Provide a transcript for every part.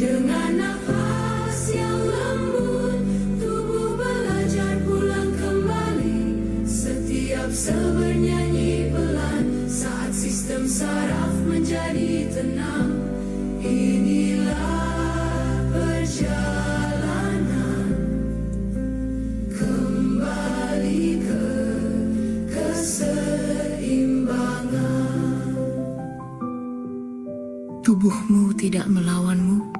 Dengan nafas yang lembut, tubuh belajar pulang kembali. Setiap sel bernyanyi pelan saat sistem saraf menjadi tenang. Inilah perjalanan kembali ke keseimbangan. Tubuhmu tidak melawanmu.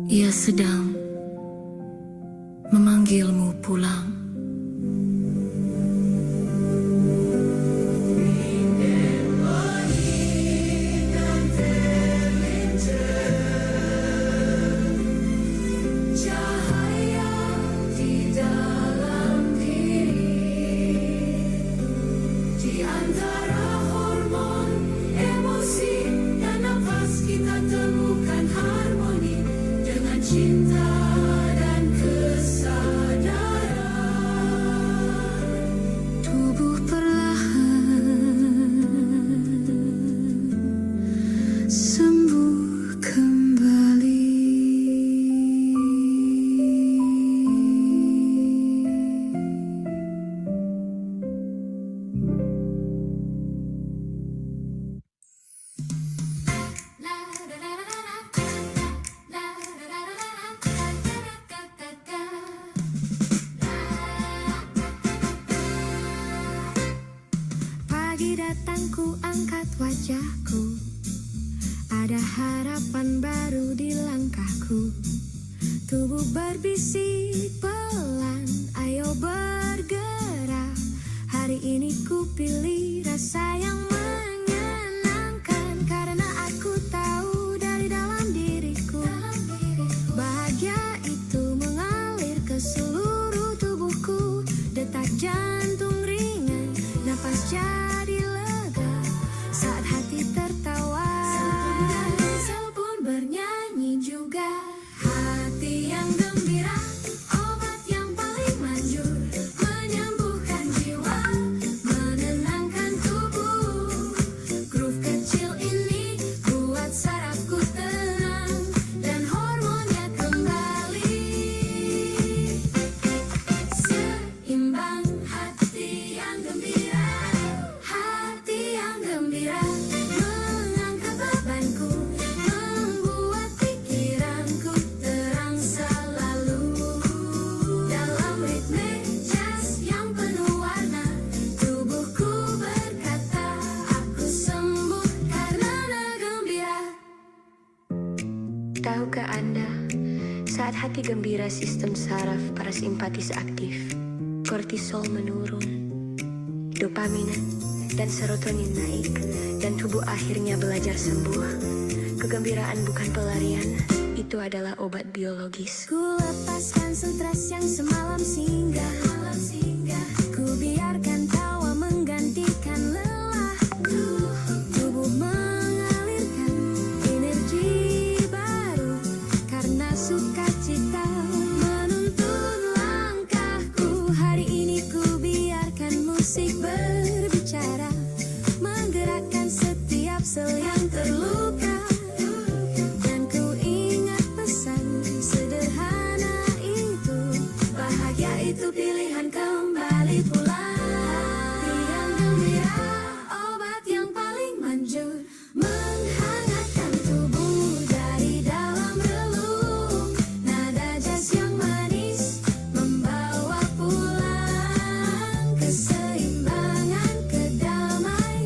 Ia sedang memanggilmu pulang. Cahaya di dalam diri, di antara hormon, emosi, dan nafas kita temukan harmoni dengan cinta dan kesadaran. Tubuh perlahan sembuh kembali. Pagi datang ku angkat wajahku, ada harapan baru di langkahku. Tubuh berbisik pelan, ayo bergerak. Hari ini ku pilih rasa yang menyenangkan, karena aku tahu dari dalam diriku bahagia itu mengalir ke seluruh tubuhku. Detak jantung ringan, napas jadi lega saat hati tertawa. Sel pun bernyanyi juga. Hati yang gembira, obat yang paling manjur, menyembuhkan jiwa, menenangkan tubuh. Groove kecil ini buat sarafku tenang dan hormonnya kembali seimbang. Hati yang gembira, hati yang gembira, mengangkat bebanku, membuat pikiranku terang selalu. Dalam ritme jazz yang penuh warna, tubuhku berkata, aku sembuh karena gembira. Tahukah Anda, saat hati gembira sistem saraf parasimpatis aktif, kortisol menurun, dopamina dan serotonin naik, dan tubuh akhirnya belajar sembuh. Kegembiraan bukan pelarian, itu adalah obat biologis. Ku lepaskan stres yang semalam singgah, ku biarkan tawa menggantikan lelahku. Tubuh mengalirkan energi baru, karena sukacita menuntun langkahku. Hari ini ku biarkan musik berbicara, menggerakkan setiap sel yang terluka. Dan ku ingat pesan sederhana itu, bahagia itu pilihan kembali pulang. Hati yang gembira, obat yang paling manjur, menghangatkan tubuh dari dalam relung. Nada jazz yang manis membawa pulang keseimbangan, kedamai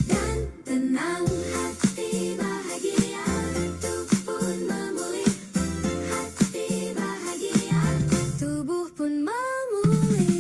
dan tenang. Hati bahagia, tubuh pun memulih. Hati bahagia, tubuh pun memulih.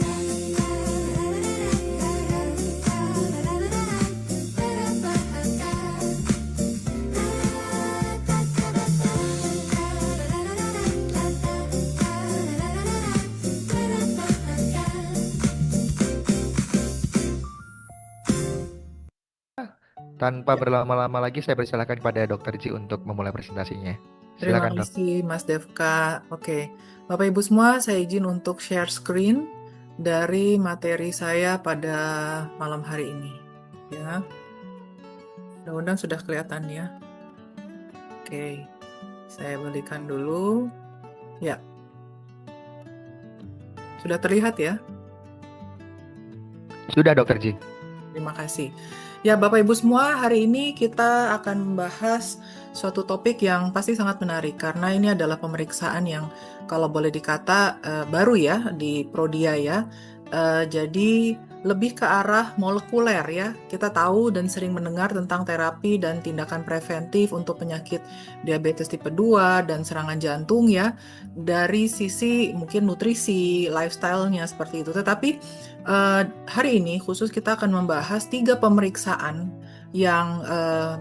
Tanpa berlama-lama lagi, saya persilahkan kepada Dr. Ji untuk memulai presentasinya. Terima Silakan, Dok. kasih Mas Devka. Oke, Bapak Ibu semua, saya izin untuk share screen dari materi saya pada malam hari ini. Ya, mudah-mudahan sudah kelihatan ya. Oke, saya balikan dulu. Ya, sudah terlihat ya? Sudah, Dokter Ji. Terima kasih. Ya, Bapak Ibu semua, hari ini kita akan membahas suatu topik yang pasti sangat menarik karena ini adalah pemeriksaan yang kalau boleh dikata baru ya di Prodia ya. Jadi lebih ke arah molekuler ya. Kita tahu dan sering mendengar tentang terapi dan tindakan preventif untuk penyakit diabetes tipe 2 dan serangan jantung ya. Dari sisi mungkin nutrisi, lifestyle-nya seperti itu. Tetapi hari ini khusus kita akan membahas 3 pemeriksaan yang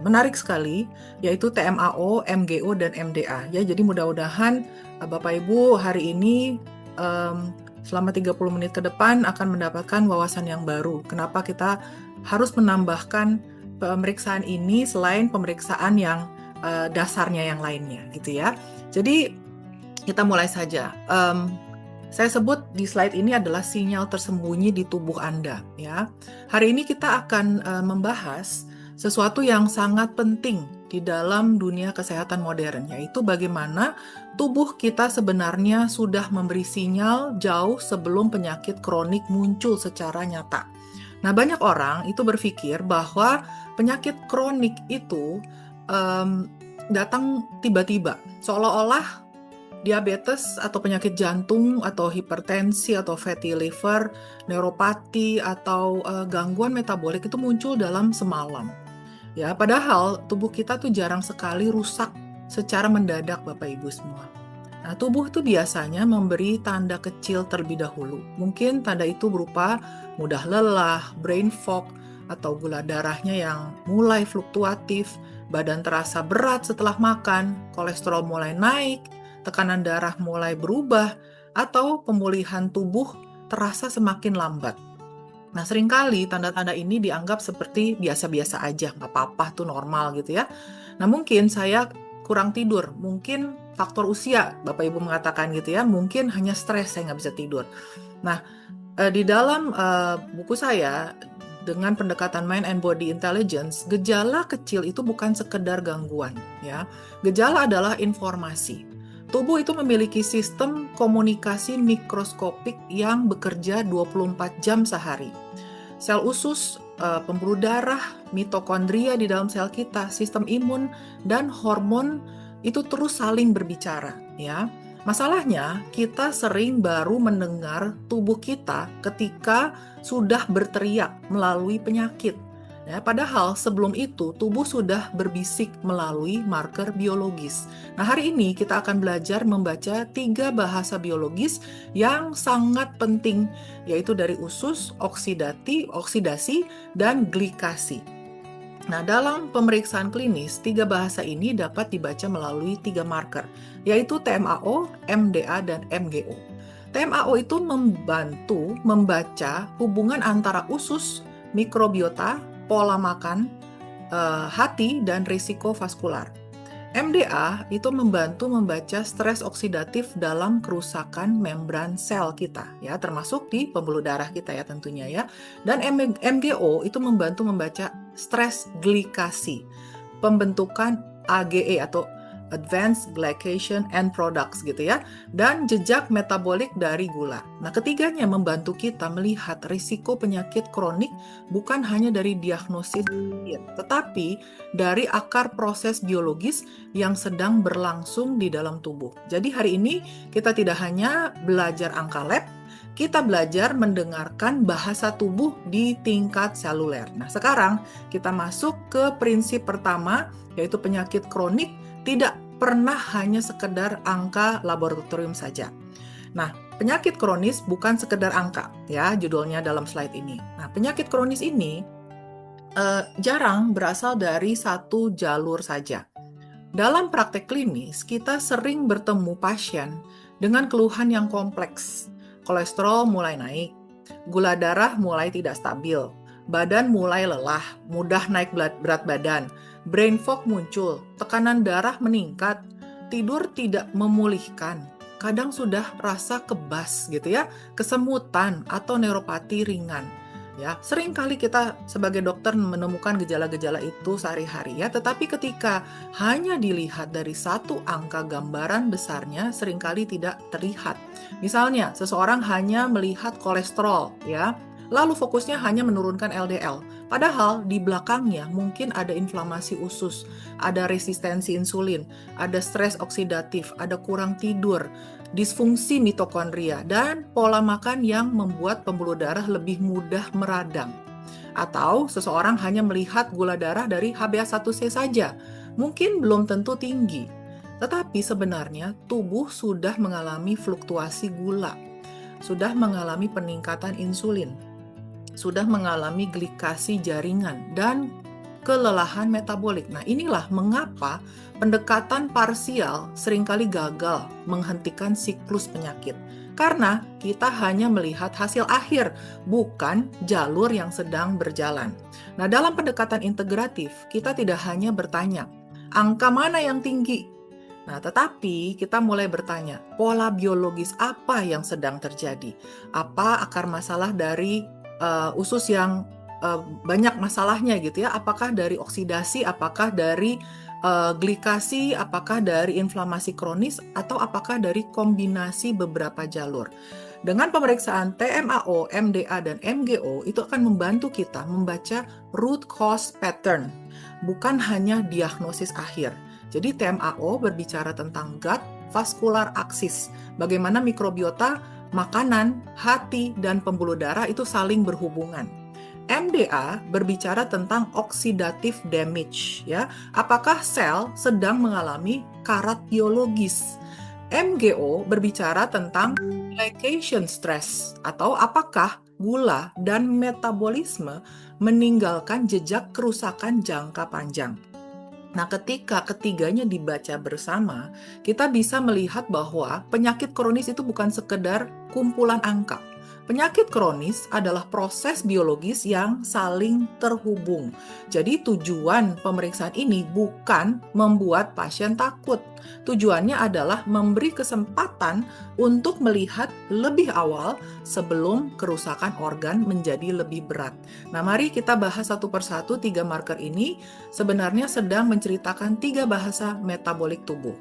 menarik sekali, yaitu TMAO, MGO, dan MDA. Ya, jadi mudah-mudahan Bapak Ibu hari ini selama 30 menit ke depan akan mendapatkan wawasan yang baru. Kenapa kita harus menambahkan pemeriksaan ini selain pemeriksaan yang dasarnya yang lainnya, gitu ya. Jadi kita mulai saja. Saya sebut di slide ini adalah sinyal tersembunyi di tubuh Anda. Ya, hari ini kita akan membahas sesuatu yang sangat penting di dalam dunia kesehatan modern, yaitu bagaimana tubuh kita sebenarnya sudah memberi sinyal jauh sebelum penyakit kronik muncul secara nyata. Nah, banyak orang itu berpikir bahwa penyakit kronik itu datang tiba-tiba, seolah-olah diabetes atau penyakit jantung atau hipertensi atau fatty liver, neuropati atau gangguan metabolik itu muncul dalam semalam. Ya, padahal tubuh kita tuh jarang sekali rusak secara mendadak, Bapak Ibu semua. Nah, tubuh itu biasanya memberi tanda kecil terlebih dahulu. Mungkin tanda itu berupa mudah lelah, brain fog, atau gula darahnya yang mulai fluktuatif, badan terasa berat setelah makan, kolesterol mulai naik, tekanan darah mulai berubah, atau pemulihan tubuh terasa semakin lambat. Nah, seringkali tanda-tanda ini dianggap seperti biasa-biasa aja, nggak apa-apa, tuh normal gitu ya. Nah, mungkin saya kurang tidur, mungkin faktor usia, Bapak Ibu mengatakan gitu ya, mungkin hanya stres, saya nggak bisa tidur. Nah, di dalam buku saya, dengan pendekatan Mind and Body Intelligence, gejala kecil itu bukan sekedar gangguan, ya. Gejala adalah informasi. Tubuh itu memiliki sistem komunikasi mikroskopik yang bekerja 24 jam sehari. Sel usus, pembuluh darah, mitokondria di dalam sel kita, sistem imun, dan hormon itu terus saling berbicara, ya. Masalahnya, kita sering baru mendengar tubuh kita ketika sudah berteriak melalui penyakit. Ya, padahal sebelum itu tubuh sudah berbisik melalui marker biologis. Nah, hari ini kita akan belajar membaca 3 bahasa biologis yang sangat penting, yaitu dari usus, oksidasi, dan glikasi. Nah, dalam pemeriksaan klinis, 3 bahasa ini dapat dibaca melalui 3 marker, yaitu TMAO, MDA, dan MGO. TMAO itu membantu membaca hubungan antara usus, mikrobiota, pola makan, hati, dan risiko vaskular. MDA itu membantu membaca stres oksidatif dalam kerusakan membran sel kita, ya, termasuk di pembuluh darah kita ya tentunya ya. Dan MGO itu membantu membaca stres glikasi, pembentukan AGE atau Advanced Glycation End Products gitu ya, dan jejak metabolik dari gula. Nah, ketiganya membantu kita melihat risiko penyakit kronik bukan hanya dari diagnosis, tetapi dari akar proses biologis yang sedang berlangsung di dalam tubuh. Jadi hari ini kita tidak hanya belajar angka lab, kita belajar mendengarkan bahasa tubuh di tingkat seluler. Nah, sekarang kita masuk ke prinsip pertama, yaitu penyakit kronik tidak pernah hanya sekedar angka laboratorium saja. Nah, penyakit kronis bukan sekedar angka, ya, judulnya dalam slide ini. Nah, penyakit kronis ini jarang berasal dari satu jalur saja. Dalam praktek klinis, kita sering bertemu pasien dengan keluhan yang kompleks. Kolesterol mulai naik, gula darah mulai tidak stabil, badan mulai lelah, mudah naik berat badan, brain fog muncul, tekanan darah meningkat, tidur tidak memulihkan, kadang sudah rasa kebas gitu ya, kesemutan atau neuropati ringan. Ya, sering kali kita sebagai dokter menemukan gejala-gejala itu sehari-hari ya, tetapi ketika hanya dilihat dari satu angka gambaran besarnya seringkali tidak terlihat. Misalnya, seseorang hanya melihat kolesterol ya, lalu fokusnya hanya menurunkan LDL. Padahal di belakangnya mungkin ada inflamasi usus, ada resistensi insulin, ada stres oksidatif, ada kurang tidur, disfungsi mitokondria, dan pola makan yang membuat pembuluh darah lebih mudah meradang. Atau seseorang hanya melihat gula darah dari HbA1c saja, mungkin belum tentu tinggi. Tetapi sebenarnya tubuh sudah mengalami fluktuasi gula, sudah mengalami peningkatan insulin, sudah mengalami glikasi jaringan, dan kelelahan metabolik. Nah, inilah mengapa pendekatan parsial seringkali gagal menghentikan siklus penyakit. Karena kita hanya melihat hasil akhir, bukan jalur yang sedang berjalan. Nah, dalam pendekatan integratif, kita tidak hanya bertanya, angka mana yang tinggi? Nah, tetapi kita mulai bertanya, pola biologis apa yang sedang terjadi? Apa akar masalah dari usus yang banyak masalahnya gitu ya? Apakah dari oksidasi, apakah dari glikasi, apakah dari inflamasi kronis, atau apakah dari kombinasi beberapa jalur? Dengan pemeriksaan TMAO, MDA, dan MGO, itu akan membantu kita membaca root cause pattern, bukan hanya diagnosis akhir. Jadi TMAO berbicara tentang gut vascular axis, bagaimana mikrobiota, makanan, hati, dan pembuluh darah itu saling berhubungan. MDA berbicara tentang oxidative damage, ya. Apakah sel sedang mengalami karat biologis? MGO berbicara tentang glycation stress, atau apakah gula dan metabolisme meninggalkan jejak kerusakan jangka panjang. Nah, ketika ketiganya dibaca bersama, kita bisa melihat bahwa penyakit kronis itu bukan sekedar kumpulan angka. Penyakit kronis adalah proses biologis yang saling terhubung. Jadi tujuan pemeriksaan ini bukan membuat pasien takut. Tujuannya adalah memberi kesempatan untuk melihat lebih awal sebelum kerusakan organ menjadi lebih berat. Nah, mari kita bahas satu persatu 3 marker ini sebenarnya sedang menceritakan 3 bahasa metabolik tubuh.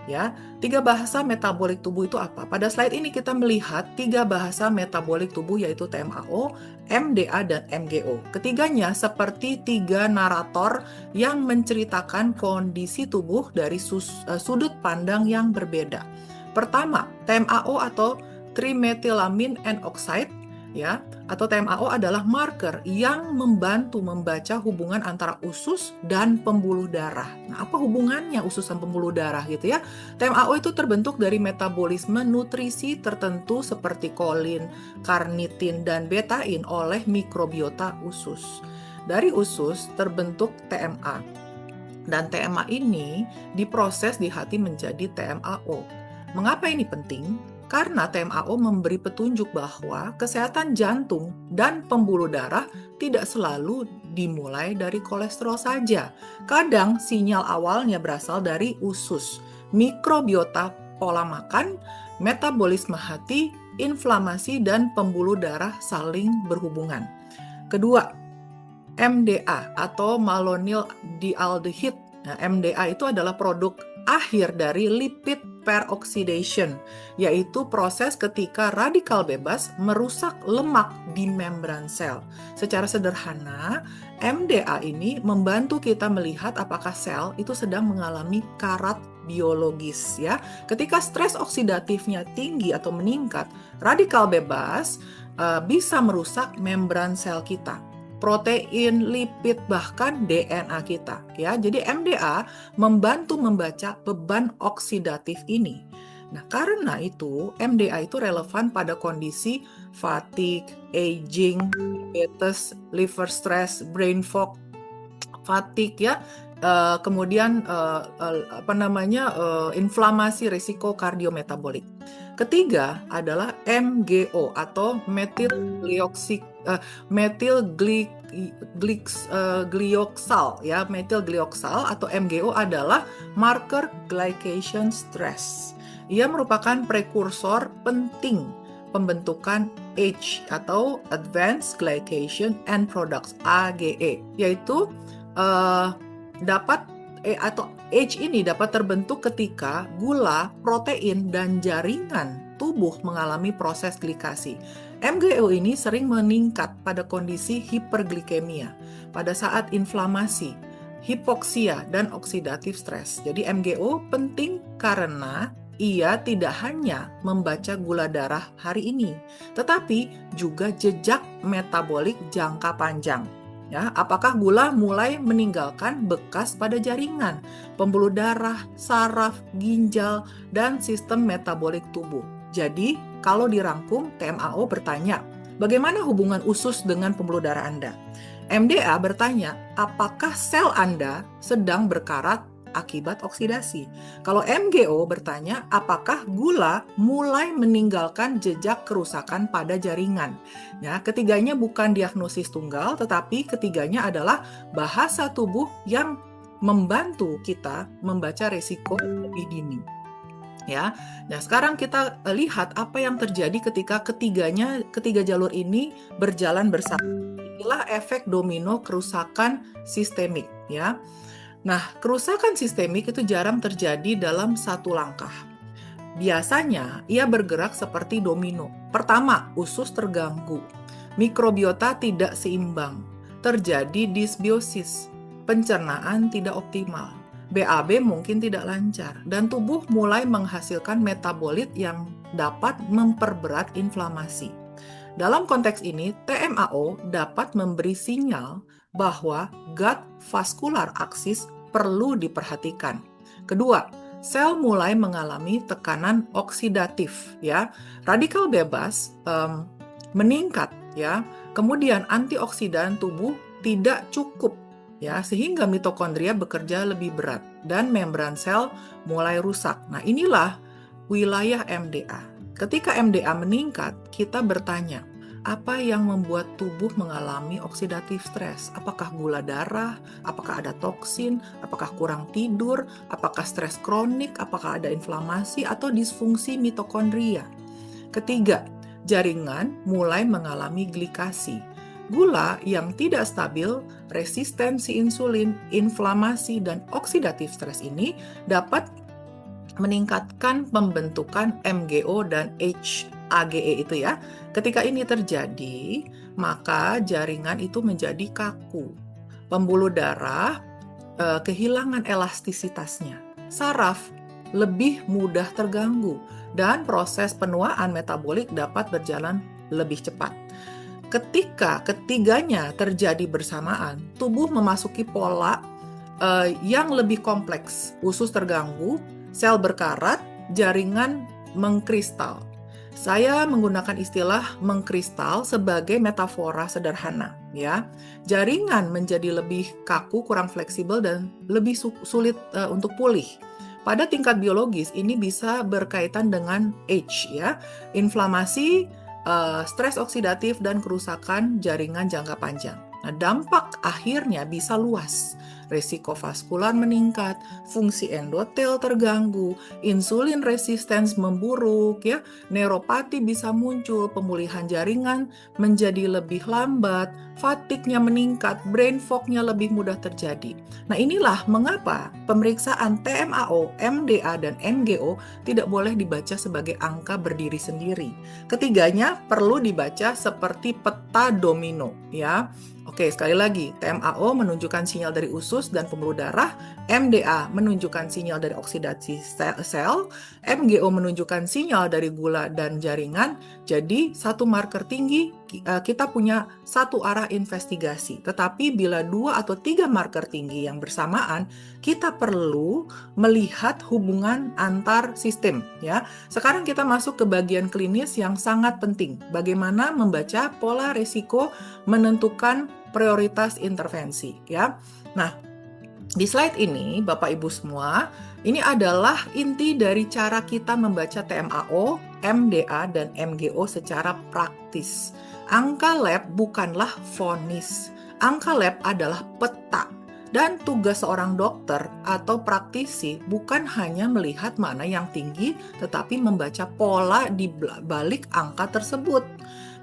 Ya, 3 bahasa metabolik tubuh itu apa? Pada slide ini kita melihat 3 bahasa metabolik tubuh yaitu TMAO, MDA, dan MGO. Ketiganya seperti 3 narator yang menceritakan kondisi tubuh dari sudut pandang yang berbeda. Pertama, TMAO atau trimethylamine N oxide, ya, atau TMAO adalah marker yang membantu membaca hubungan antara usus dan pembuluh darah. Nah, apa hubungannya usus dan pembuluh darah gitu ya? TMAO itu terbentuk dari metabolisme nutrisi tertentu seperti kolin, karnitin, dan betain oleh mikrobiota usus. Dari usus terbentuk TMA. Dan TMA ini diproses di hati menjadi TMAO. Mengapa ini penting? Karena TMAO memberi petunjuk bahwa kesehatan jantung dan pembuluh darah tidak selalu dimulai dari kolesterol saja. Kadang sinyal awalnya berasal dari usus, mikrobiota pola makan, metabolisme hati, inflamasi, dan pembuluh darah saling berhubungan. Kedua, MDA atau malonyl dialdehyde. Nah, MDA itu adalah produk akhir dari lipid peroxidation, yaitu proses ketika radikal bebas merusak lemak di membran sel. Secara sederhana, MDA ini membantu kita melihat apakah sel itu sedang mengalami karat biologis ya. Ketika stres oksidatifnya tinggi atau meningkat, radikal bebas bisa merusak membran sel kita, protein, lipid, bahkan DNA kita ya. Jadi MDA membantu membaca beban oksidatif ini. Nah, karena itu MDA itu relevan pada kondisi fatigue, aging, diabetes, liver stress, brain fog, fatigue ya. Kemudian inflamasi risiko kardiometabolik. Ketiga adalah MGO atau methylglyoxal ya. Methylglyoxal atau MGO adalah marker glycation stress. Ia merupakan prekursor penting pembentukan H atau Advanced Glycation End Products AGE, yaitu atau H ini dapat terbentuk ketika gula, protein, dan jaringan tubuh mengalami proses glikasi. MGO ini sering meningkat pada kondisi hiperglikemia, pada saat inflamasi, hipoksia, dan oksidatif stres. Jadi MGO penting karena ia tidak hanya membaca gula darah hari ini, tetapi juga jejak metabolik jangka panjang. Ya, apakah gula mulai meninggalkan bekas pada jaringan, pembuluh darah, saraf, ginjal, dan sistem metabolik tubuh. Jadi, kalau dirangkum, TMAO bertanya, bagaimana hubungan usus dengan pembuluh darah Anda? MDA bertanya, apakah sel Anda sedang berkarat akibat oksidasi? Kalau MGO bertanya, apakah gula mulai meninggalkan jejak kerusakan pada jaringan? Ya, ketiganya bukan diagnosis tunggal, tetapi ketiganya adalah bahasa tubuh yang membantu kita membaca risiko lebih dini. Ya, nah sekarang kita lihat apa yang terjadi ketika ketiga jalur ini berjalan bersama. Inilah efek domino kerusakan sistemik, ya. Nah, kerusakan sistemik itu jarang terjadi dalam satu langkah. Biasanya ia bergerak seperti domino. Pertama, usus terganggu, mikrobiota tidak seimbang, terjadi disbiosis, pencernaan tidak optimal, BAB mungkin tidak lancar, dan tubuh mulai menghasilkan metabolit yang dapat memperberat inflamasi. Dalam konteks ini, TMAO dapat memberi sinyal bahwa gut vascular axis perlu diperhatikan. Kedua, sel mulai mengalami tekanan oksidatif, ya. Radikal bebas meningkat, ya. Kemudian antioksidan tubuh tidak cukup, ya, sehingga mitokondria bekerja lebih berat dan membran sel mulai rusak. Nah, inilah wilayah MDA. Ketika MDA meningkat, kita bertanya, apa yang membuat tubuh mengalami oksidatif stres? Apakah gula darah? Apakah ada toksin? Apakah kurang tidur? Apakah stres kronik? Apakah ada inflamasi atau disfungsi mitokondria? Ketiga, jaringan mulai mengalami glikasi. Gula yang tidak stabil, resistensi insulin, inflamasi, dan oksidatif stres ini dapat meningkatkan pembentukan MGO dan HAGE itu, ya. Ketika ini terjadi, maka jaringan itu menjadi kaku. Pembuluh darah kehilangan elastisitasnya. Saraf lebih mudah terganggu dan proses penuaan metabolik dapat berjalan lebih cepat. Ketika ketiganya terjadi bersamaan, tubuh memasuki pola yang lebih kompleks. Usus terganggu, sel berkarat, jaringan mengkristal. Saya menggunakan istilah mengkristal sebagai metafora sederhana, ya. Jaringan menjadi lebih kaku, kurang fleksibel, dan lebih sulit untuk pulih. Pada tingkat biologis ini bisa berkaitan dengan H, ya, inflamasi, stres oksidatif, dan kerusakan jaringan jangka panjang. Nah, dampak akhirnya bisa luas. Resiko vaskular meningkat, fungsi endotel terganggu, insulin resistens memburuk, ya, neuropati bisa muncul, pemulihan jaringan menjadi lebih lambat, fatigue-nya meningkat, brain fog-nya lebih mudah terjadi. Nah, inilah mengapa pemeriksaan TMAO, MDA, dan MGO tidak boleh dibaca sebagai angka berdiri sendiri. Ketiganya perlu dibaca seperti peta domino, ya. Oke, sekali lagi, TMAO menunjukkan sinyal dari usus dan pembuluh darah, MDA menunjukkan sinyal dari oksidasi sel, MGO menunjukkan sinyal dari gula dan jaringan. Jadi, satu marker tinggi, kita punya satu arah investigasi. Tetapi bila 2 atau 3 marker tinggi yang bersamaan, kita perlu melihat hubungan antar sistem, ya. Sekarang kita masuk ke bagian klinis yang sangat penting. Bagaimana membaca pola risiko menentukan prioritas intervensi, ya. Nah, di slide ini, Bapak Ibu semua, ini adalah inti dari cara kita membaca TMAO, MDA, dan MGO secara praktis. Angka lab bukanlah vonis. Angka lab adalah peta. Dan tugas seorang dokter atau praktisi bukan hanya melihat mana yang tinggi, tetapi membaca pola di balik angka tersebut.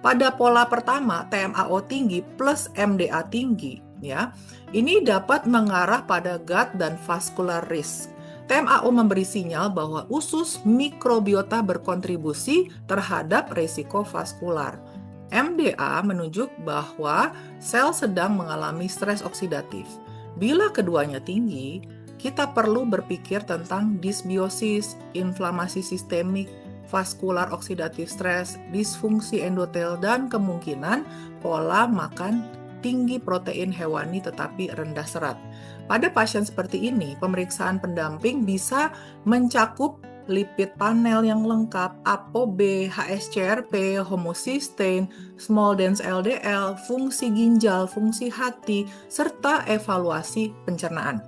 Pada pola pertama, TMAO tinggi plus MDA tinggi, ya, ini dapat mengarah pada gut dan vascular risk. TMAO memberi sinyal bahwa usus mikrobiota berkontribusi terhadap risiko vaskular. MDA menunjuk bahwa sel sedang mengalami stres oksidatif. Bila keduanya tinggi, kita perlu berpikir tentang disbiosis, inflamasi sistemik, vaskular oksidatif stres, disfungsi endotel, dan kemungkinan pola makan tinggi protein hewani tetapi rendah serat. Pada pasien seperti ini, pemeriksaan pendamping bisa mencakup lipid panel yang lengkap, ApoB, HSCRP, homocysteine, small dense LDL, fungsi ginjal, fungsi hati, serta evaluasi pencernaan.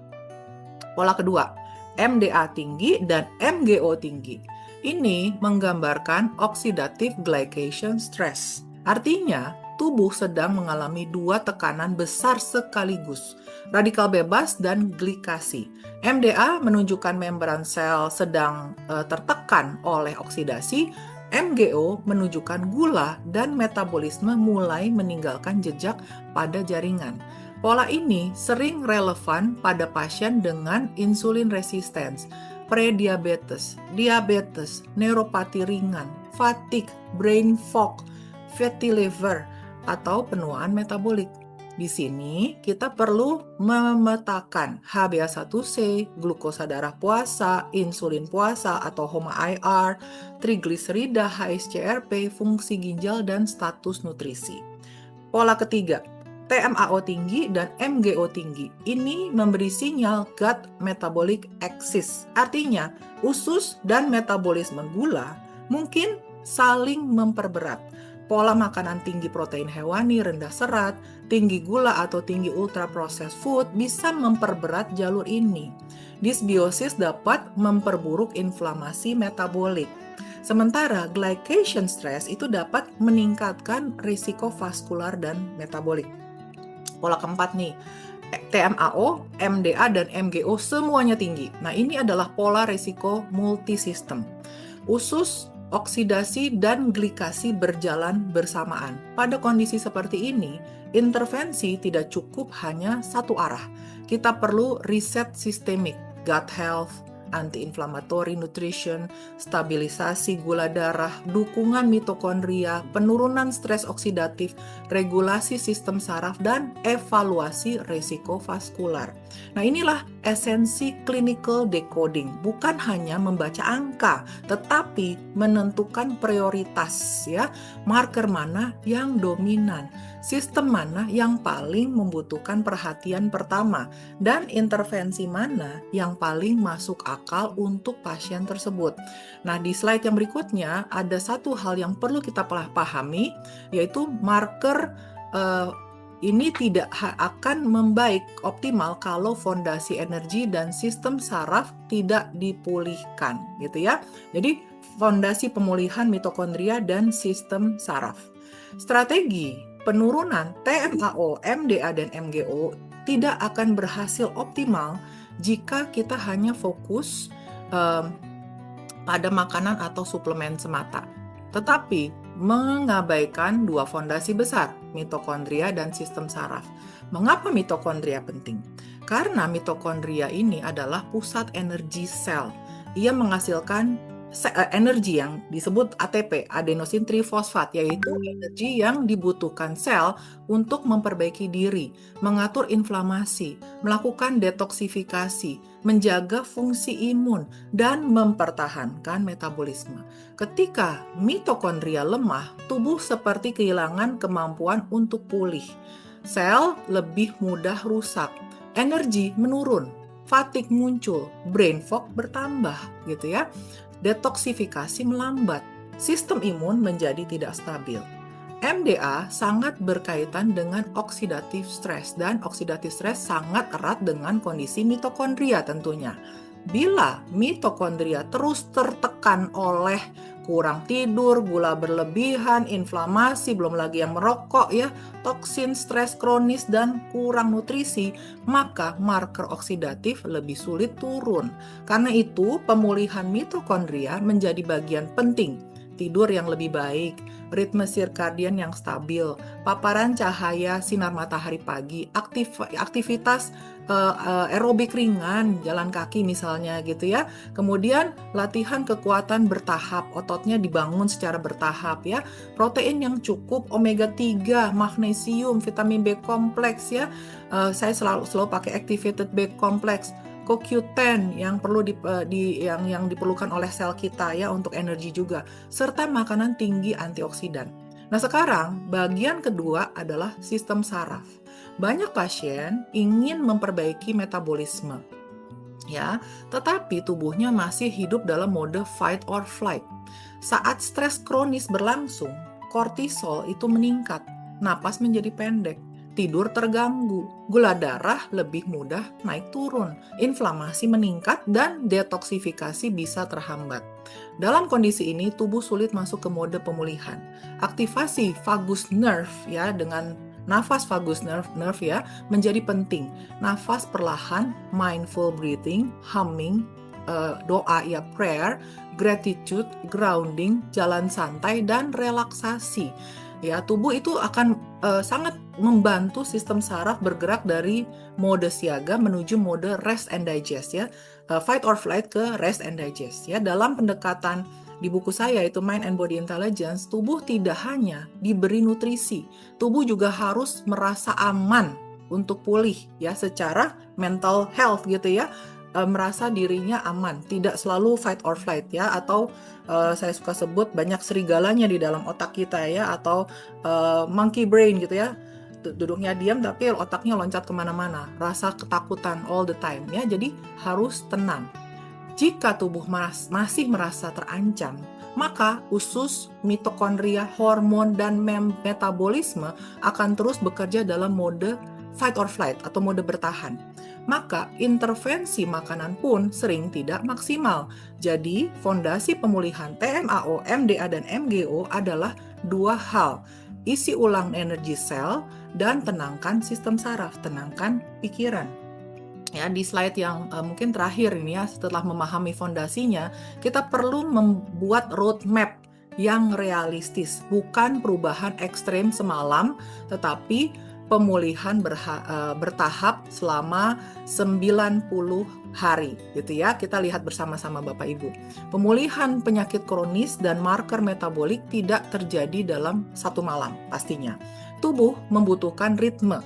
Pola kedua, MDA tinggi dan MGO tinggi. Ini menggambarkan oxidative glycation stress. Artinya, tubuh sedang mengalami dua tekanan besar sekaligus, radikal bebas dan glikasi. MDA menunjukkan membran sel sedang tertekan oleh oksidasi, MGO menunjukkan gula dan metabolisme mulai meninggalkan jejak pada jaringan. Pola ini sering relevan pada pasien dengan insulin resistance, prediabetes, diabetes, neuropati ringan, fatigue, brain fog, fatty liver, atau penuaan metabolik. Di sini kita perlu memetakan HbA1c, glukosa darah puasa, insulin puasa atau HOMA-IR, trigliserida, HSCRP, fungsi ginjal, dan status nutrisi. Pola ketiga, TMAO tinggi dan MGO tinggi. Ini memberi sinyal gut metabolic axis. Artinya, usus dan metabolisme gula mungkin saling memperberat. Pola makanan tinggi protein hewani, rendah serat, tinggi gula atau tinggi ultra processed food bisa memperberat jalur ini. Disbiosis dapat memperburuk inflamasi metabolik. Sementara glycation stress itu dapat meningkatkan risiko vaskular dan metabolik. Pola keempat nih, TMAO, MDA, dan MGO semuanya tinggi. Nah, ini adalah pola risiko multisistem. Usus, oksidasi, dan glikasi berjalan bersamaan. Pada kondisi seperti ini, intervensi tidak cukup hanya satu arah. Kita perlu riset sistemik, gut health, anti-inflammatory nutrition, stabilisasi gula darah, dukungan mitokondria, penurunan stres oksidatif, regulasi sistem saraf, dan evaluasi risiko vaskular. Nah, inilah esensi clinical decoding, bukan hanya membaca angka, tetapi menentukan prioritas, ya, marker mana yang dominan, sistem mana yang paling membutuhkan perhatian pertama, dan intervensi mana yang paling masuk akal untuk pasien tersebut. Nah, di slide yang berikutnya ada satu hal yang perlu kita pahami, yaitu marker ini tidak akan membaik optimal kalau fondasi energi dan sistem saraf tidak dipulihkan, gitu ya. Jadi, fondasi pemulihan mitokondria dan sistem saraf. Strategi penurunan TMAO, MDA, dan MGO tidak akan berhasil optimal jika kita hanya fokus pada makanan atau suplemen semata, tetapi mengabaikan dua fondasi besar, mitokondria dan sistem saraf. Mengapa mitokondria penting? Karena mitokondria ini adalah pusat energi sel. Ia menghasilkan energi yang disebut ATP, adenosine trifosfat, yaitu energi yang dibutuhkan sel untuk memperbaiki diri, mengatur inflamasi, melakukan detoksifikasi, menjaga fungsi imun, dan mempertahankan metabolisme. Ketika mitokondria lemah, tubuh seperti kehilangan kemampuan untuk pulih. Sel lebih mudah rusak, energi menurun, fatigue muncul, brain fog bertambah, gitu ya. Detoksifikasi melambat, sistem imun menjadi tidak stabil. MDA sangat berkaitan dengan oxidative stress, dan oxidative stress sangat erat dengan kondisi mitokondria tentunya. Bila mitokondria terus tertekan oleh kurang tidur, gula berlebihan, inflamasi, belum lagi yang merokok ya, toksin, stres kronis, dan kurang nutrisi, maka marker oksidatif lebih sulit turun. Karena itu, pemulihan mitokondria menjadi bagian penting. Tidur yang lebih baik, ritme sirkadian yang stabil, paparan cahaya sinar matahari pagi, aktivitas aerobik ringan, jalan kaki misalnya gitu ya. Kemudian latihan kekuatan bertahap, ototnya dibangun secara bertahap ya. Protein yang cukup, omega 3, magnesium, vitamin B kompleks ya. Saya selalu pakai activated B kompleks. CoQ10 yang perlu yang diperlukan oleh sel kita ya untuk energi juga, serta makanan tinggi antioksidan. Nah, sekarang bagian kedua adalah sistem saraf. Banyak pasien ingin memperbaiki metabolisme ya, tetapi tubuhnya masih hidup dalam mode fight or flight. Saat stres kronis berlangsung, kortisol itu meningkat, napas menjadi pendek, tidur terganggu, gula darah lebih mudah naik turun, inflamasi meningkat, dan detoksifikasi bisa terhambat. Dalam kondisi ini, tubuh sulit masuk ke mode pemulihan. Aktivasi vagus nerve ya, dengan nafas vagus nerve ya, menjadi penting. Nafas perlahan, mindful breathing, humming, doa ya prayer, gratitude, grounding, jalan santai, dan relaksasi. Ya, tubuh itu akan sangat membantu sistem saraf bergerak dari mode siaga menuju mode rest and digest ya, fight or flight ke rest and digest ya. Dalam pendekatan di buku saya itu Mind and Body Intelligence, tubuh tidak hanya diberi nutrisi, tubuh juga harus merasa aman untuk pulih ya secara mental health gitu ya. Merasa dirinya aman, tidak selalu fight or flight ya, atau saya suka sebut banyak serigalanya di dalam otak kita ya, atau monkey brain gitu ya, duduknya diam tapi otaknya loncat kemana-mana, rasa ketakutan all the time ya. Jadi harus tenang. Jika tubuh masih merasa terancam, maka usus, mitokondria, hormon, dan metabolisme akan terus bekerja dalam mode fight or flight atau mode bertahan. Maka intervensi makanan pun sering tidak maksimal. Jadi, fondasi pemulihan TMAO, MDA, dan MGO adalah dua hal. Isi ulang energi sel dan tenangkan sistem saraf, tenangkan pikiran. Ya, di slide yang mungkin terakhir ini ya, setelah memahami fondasinya, kita perlu membuat roadmap yang realistis, bukan perubahan ekstrem semalam, tetapi pemulihan bertahap selama 90 hari gitu ya. Kita lihat bersama-sama Bapak Ibu. Pemulihan penyakit kronis dan marker metabolik tidak terjadi dalam satu malam pastinya. Tubuh membutuhkan ritme.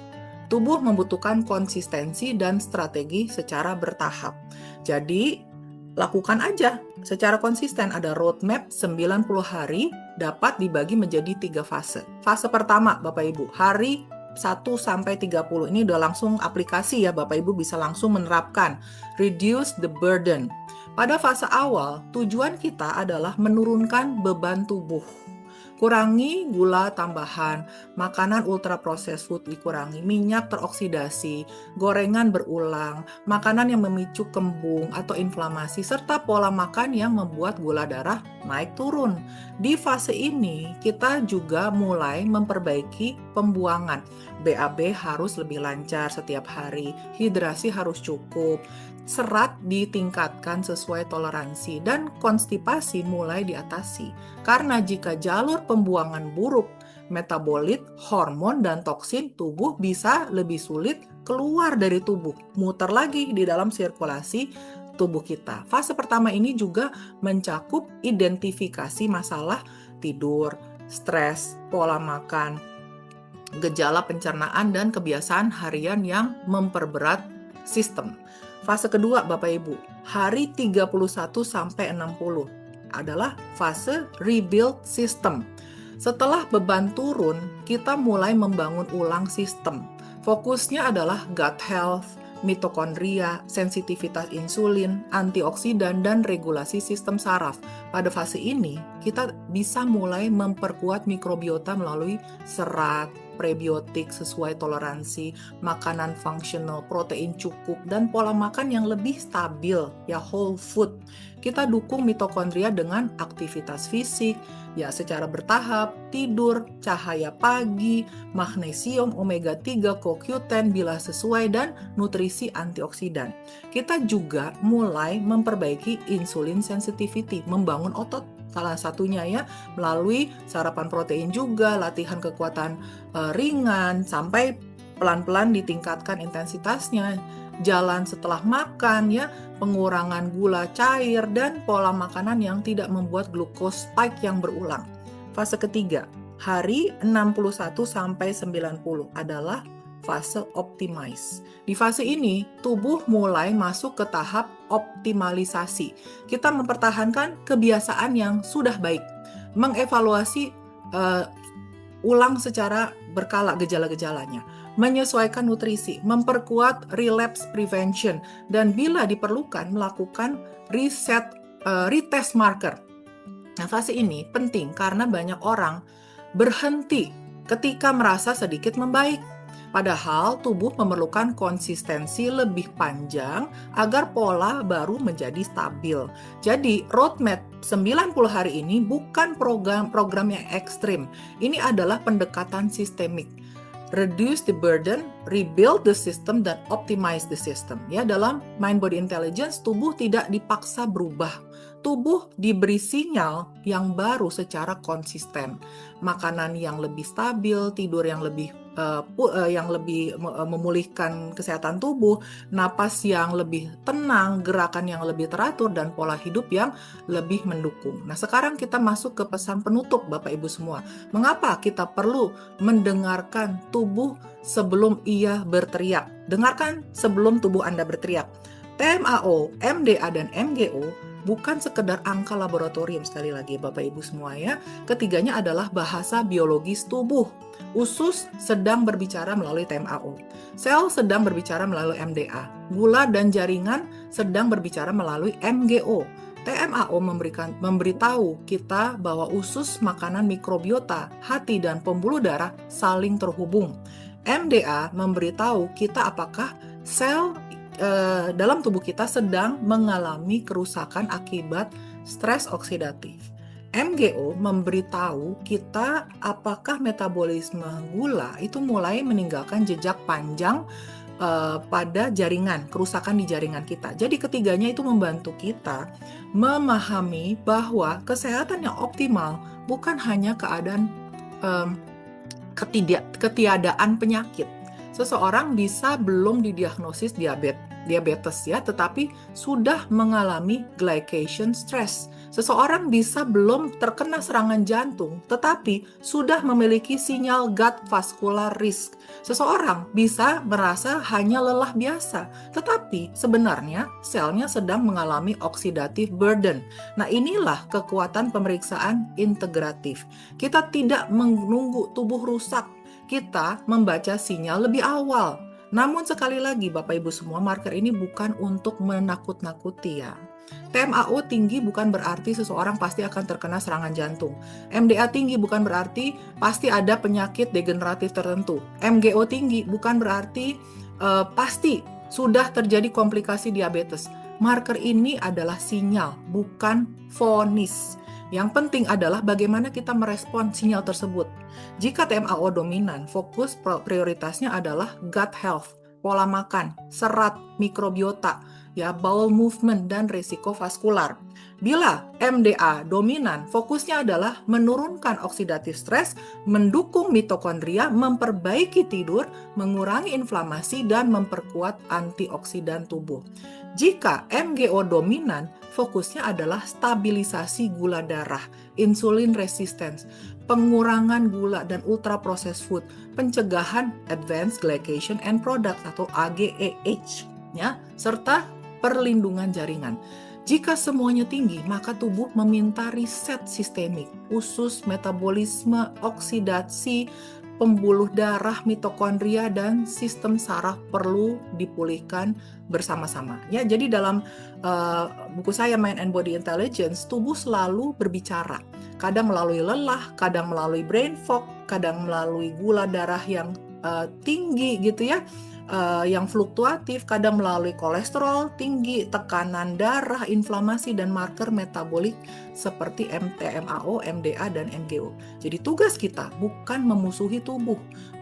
Tubuh membutuhkan konsistensi dan strategi secara bertahap. Jadi lakukan aja secara konsisten. Ada roadmap 90 hari dapat dibagi menjadi 3 fase. Fase pertama Bapak Ibu, hari 1 sampai 30 ini udah langsung aplikasi ya, Bapak Ibu bisa langsung menerapkan reduce the burden. Pada fase awal, tujuan kita adalah menurunkan beban tubuh. Kurangi gula tambahan, makanan ultra processed food dikurangi, minyak teroksidasi, gorengan berulang, makanan yang memicu kembung atau inflamasi, serta pola makan yang membuat gula darah naik turun. Di fase ini, kita juga mulai memperbaiki pembuangan. BAB harus lebih lancar setiap hari, hidrasi harus cukup, serat ditingkatkan sesuai toleransi, dan konstipasi mulai diatasi. Karena jika jalur pembuangan buruk, metabolit, hormon, dan toksin tubuh bisa lebih sulit keluar dari tubuh, muter lagi di dalam sirkulasi tubuh kita. Fase pertama ini juga mencakup identifikasi masalah tidur, stres, pola makan, gejala pencernaan, dan kebiasaan harian yang memperberat sistem. Fase kedua Bapak Ibu, hari 31 sampai 60 adalah fase rebuild system. Setelah beban turun, kita mulai membangun ulang sistem. Fokusnya adalah gut health, mitokondria, sensitivitas insulin, antioksidan, dan regulasi sistem saraf. Pada fase ini, kita bisa mulai memperkuat mikrobiota melalui serat, prebiotik sesuai toleransi, makanan fungsional, protein cukup, dan pola makan yang lebih stabil, ya whole food. Kita dukung mitokondria dengan aktivitas fisik, ya secara bertahap, tidur, cahaya pagi, magnesium, omega 3, CoQ10 bila sesuai, dan nutrisi antioksidan. Kita juga mulai memperbaiki insulin sensitivity, membangun otot salah satunya ya, melalui sarapan protein juga, latihan kekuatan ringan, sampai pelan-pelan ditingkatkan intensitasnya, jalan setelah makan ya, pengurangan gula cair, dan pola makanan yang tidak membuat glukos spike yang berulang. Fase ketiga, hari 61 sampai 90 adalah fase optimize. Di fase ini, tubuh mulai masuk ke tahap optimalisasi. Kita mempertahankan kebiasaan yang sudah baik, mengevaluasi ulang secara berkala gejala-gejalanya, menyesuaikan nutrisi, memperkuat relapse prevention, dan bila diperlukan melakukan retest marker. Nah, fase ini penting karena banyak orang berhenti ketika merasa sedikit membaik. Padahal tubuh memerlukan konsistensi lebih panjang agar pola baru menjadi stabil. Jadi roadmap 90 hari ini bukan program yang ekstrim. Ini adalah pendekatan sistemik. Reduce the burden, rebuild the system, dan optimize the system. Ya, dalam mind body intelligence, tubuh tidak dipaksa berubah. Tubuh diberi sinyal yang baru secara konsisten. Makanan yang lebih stabil, tidur yang lebih memulihkan kesehatan tubuh, napas yang lebih tenang, gerakan yang lebih teratur, dan pola hidup yang lebih mendukung. Nah, sekarang kita masuk ke pesan penutup Bapak Ibu semua. Mengapa kita perlu mendengarkan tubuh sebelum ia berteriak? Dengarkan sebelum tubuh Anda berteriak. TMAO, MDA, dan MGO bukan sekedar angka laboratorium, sekali lagi Bapak Ibu semua ya. Ketiganya adalah bahasa biologis tubuh. Usus sedang berbicara melalui TMAO. Sel sedang berbicara melalui MDA. Gula dan jaringan sedang berbicara melalui MGO. TMAO memberitahu kita bahwa usus, makanan, mikrobiota, hati, dan pembuluh darah saling terhubung. MDA memberitahu kita apakah sel dalam tubuh kita sedang mengalami kerusakan akibat stres oksidatif. MGO memberitahu kita apakah metabolisme gula itu mulai meninggalkan jejak panjang pada jaringan, kerusakan di jaringan kita. Jadi ketiganya itu membantu kita memahami bahwa kesehatan yang optimal bukan hanya keadaan ketiadaan penyakit. Seseorang bisa belum didiagnosis diabetes ya, tetapi sudah mengalami glycation stress. Seseorang bisa belum terkena serangan jantung, tetapi sudah memiliki sinyal gut vascular risk. Seseorang bisa merasa hanya lelah biasa, tetapi sebenarnya selnya sedang mengalami oxidative burden. Nah, inilah kekuatan pemeriksaan integratif. Kita tidak menunggu tubuh rusak, kita membaca sinyal lebih awal. Namun sekali lagi Bapak Ibu semua, marker ini bukan untuk menakut-nakuti ya. TMAO tinggi bukan berarti seseorang pasti akan terkena serangan jantung. MDA tinggi bukan berarti pasti ada penyakit degeneratif tertentu. MGO tinggi bukan berarti pasti sudah terjadi komplikasi diabetes. Marker ini adalah sinyal, bukan vonis. Yang penting adalah bagaimana kita merespon sinyal tersebut. Jika TMAO dominan, fokus prioritasnya adalah gut health, pola makan, serat, mikrobiota, ya, bowel movement, dan risiko vaskular. Bila MDA dominan, fokusnya adalah menurunkan oxidative stress, mendukung mitokondria, memperbaiki tidur, mengurangi inflamasi, dan memperkuat antioksidan tubuh. Jika MGO dominan, fokusnya adalah stabilisasi gula darah, insulin resistance, pengurangan gula dan ultra processed food, pencegahan advanced glycation end product atau AGEH, ya, serta perlindungan jaringan. Jika semuanya tinggi, maka tubuh meminta riset sistemik, usus, metabolisme, oksidasi, pembuluh darah, mitokondria, dan sistem saraf perlu dipulihkan bersama-sama. Ya, jadi dalam buku saya Mind and Body Intelligence, tubuh selalu berbicara. Kadang melalui lelah, kadang melalui brain fog, kadang melalui gula darah yang tinggi gitu ya, yang fluktuatif, kadang melalui kolesterol tinggi, tekanan darah, inflamasi, dan marker metabolik seperti TMAO, MDA, dan MGO. Jadi tugas kita bukan memusuhi tubuh.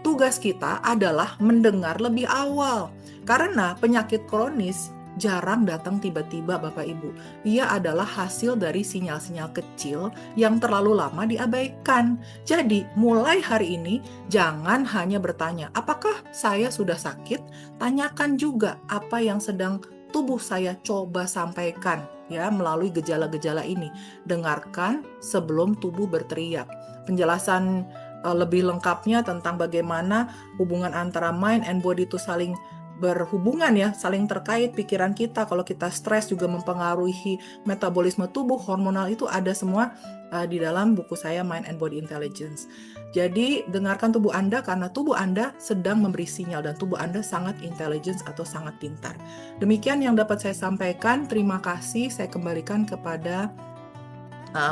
Tugas kita adalah mendengar lebih awal. Karena penyakit kronis jarang datang tiba-tiba Bapak Ibu. Ia adalah hasil dari sinyal-sinyal kecil yang terlalu lama diabaikan. Jadi mulai hari ini jangan hanya bertanya, apakah saya sudah sakit? Tanyakan juga apa yang sedang tubuh saya coba sampaikan ya melalui gejala-gejala ini. Dengarkan sebelum tubuh berteriak. Penjelasan lebih lengkapnya tentang bagaimana hubungan antara mind and body itu saling berhubungan ya, saling terkait. Pikiran kita kalau kita stres juga mempengaruhi metabolisme tubuh, hormonal itu ada semua di dalam buku saya Mind and Body Intelligence. Jadi dengarkan tubuh Anda karena tubuh Anda sedang memberi sinyal dan tubuh Anda sangat intelligence atau sangat pintar. Demikian yang dapat saya sampaikan. Terima kasih. Saya kembalikan kepada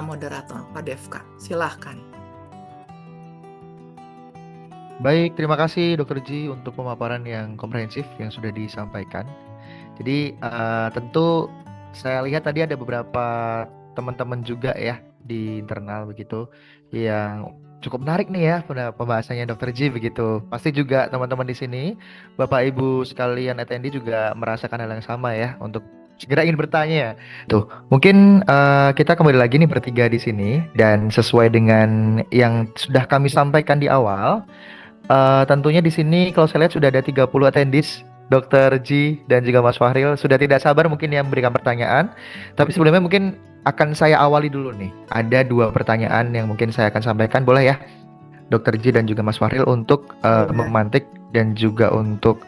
moderator Pak Devka. Silahkan. Baik, terima kasih Dr. Ji untuk pemaparan yang komprehensif yang sudah disampaikan. Jadi tentu saya lihat tadi ada beberapa teman-teman juga ya di internal begitu yang cukup menarik nih ya pembahasannya Dr. Ji begitu. Pasti juga teman-teman di sini, Bapak Ibu sekalian attendee juga merasakan hal yang sama ya untuk segera ingin bertanya. Tuh, mungkin kita kembali lagi nih bertiga di sini dan sesuai dengan yang sudah kami sampaikan di awal. Tentunya di sini kalau saya lihat sudah ada 30 attendees, Dr. Ji dan juga Mas Fahril sudah tidak sabar mungkin yang memberikan pertanyaan. Tapi sebelumnya mungkin akan saya awali dulu nih. Ada 2 pertanyaan yang mungkin saya akan sampaikan, boleh ya Dr. Ji dan juga Mas Fahril untuk memantik dan juga untuk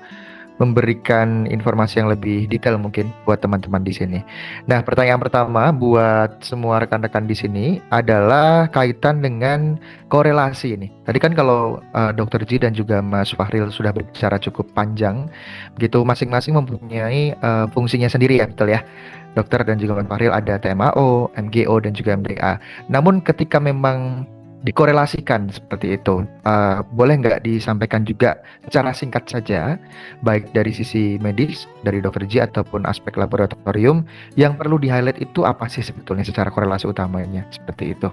memberikan informasi yang lebih detail mungkin buat teman-teman di sini. Nah, pertanyaan pertama buat semua rekan-rekan di sini adalah kaitan dengan korelasi ini. Tadi kan kalau Dr. Ji dan juga Mas Fahril sudah berbicara cukup panjang, begitu masing-masing mempunyai fungsinya sendiri ya, betul ya. Dokter dan juga Mas Fahril ada TMAO, MGO dan juga MDA. Namun ketika memang dikorelasikan seperti itu, boleh nggak disampaikan juga secara singkat saja, baik dari sisi medis, dari Dr. Ji ataupun aspek laboratorium, yang perlu di-highlight itu apa sih sebetulnya secara korelasi utamanya, seperti itu.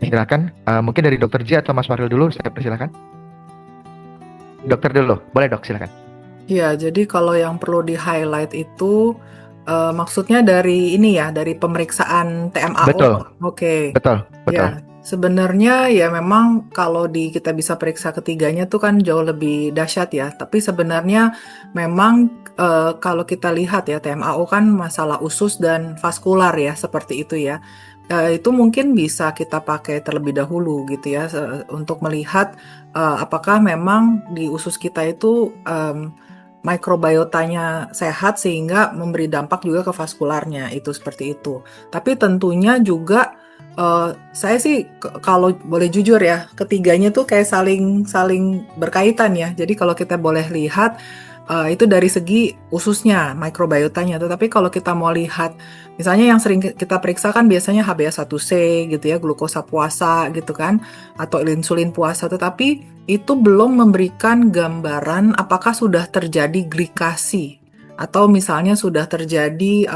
Silakan, mungkin dari Dr. Ji atau Mas Fahril dulu, saya persilakan. Dokter dulu, boleh dok, silakan. Ya, jadi kalau yang perlu di-highlight itu maksudnya dari ini ya, dari pemeriksaan TMAO. Betul. Oke. Betul. Ya, sebenarnya ya memang kalau kita bisa periksa ketiganya tuh kan jauh lebih dahsyat ya. Tapi sebenarnya memang kalau kita lihat ya TMAO kan masalah usus dan vaskular ya seperti itu ya. Itu mungkin bisa kita pakai terlebih dahulu gitu ya untuk melihat apakah memang di usus kita itu mikrobiotanya sehat sehingga memberi dampak juga ke vaskularnya, itu seperti itu. Tapi tentunya juga saya sih kalau boleh jujur ya, ketiganya tuh kayak saling berkaitan ya. Jadi kalau kita boleh lihat itu dari segi ususnya, mikrobiotanya. Tetapi kalau kita mau lihat, misalnya yang sering kita periksa kan biasanya HbA1c gitu ya, glukosa puasa gitu kan, atau insulin puasa. Tetapi itu belum memberikan gambaran apakah sudah terjadi glikasi atau misalnya sudah terjadi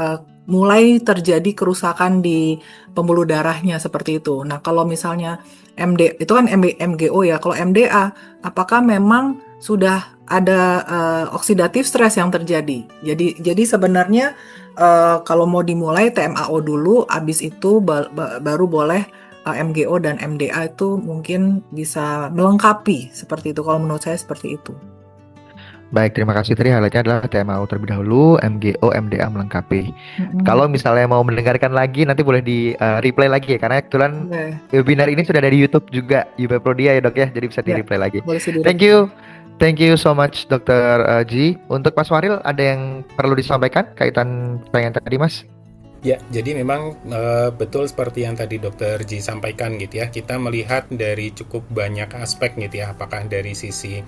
mulai terjadi kerusakan di pembuluh darahnya seperti itu. Nah, kalau misalnya itu kan MGO ya. Kalau MDA, apakah memang sudah ada oksidatif stres yang terjadi? Jadi sebenarnya kalau mau dimulai TMAO dulu, habis itu baru boleh MGO dan MDA itu mungkin bisa melengkapi seperti itu. Kalau menurut saya seperti itu. Baik, terima kasih. Tadi highlightnya adalah TMAO terlebih dahulu, MGO, MDA melengkapi. Kalau misalnya mau mendengarkan lagi, nanti boleh di replay lagi ya, karena kebetulan webinar ini sudah ada di YouTube juga, UB Prodia ya dok ya, jadi bisa di replay lagi. Thank you so much Dr. Ji. Untuk Mas Fahril, ada yang perlu disampaikan kaitan pertanyaan tadi Mas? Ya, jadi memang betul seperti yang tadi Dokter Ji sampaikan gitu ya. Kita melihat dari cukup banyak aspek gitu ya, apakah dari sisi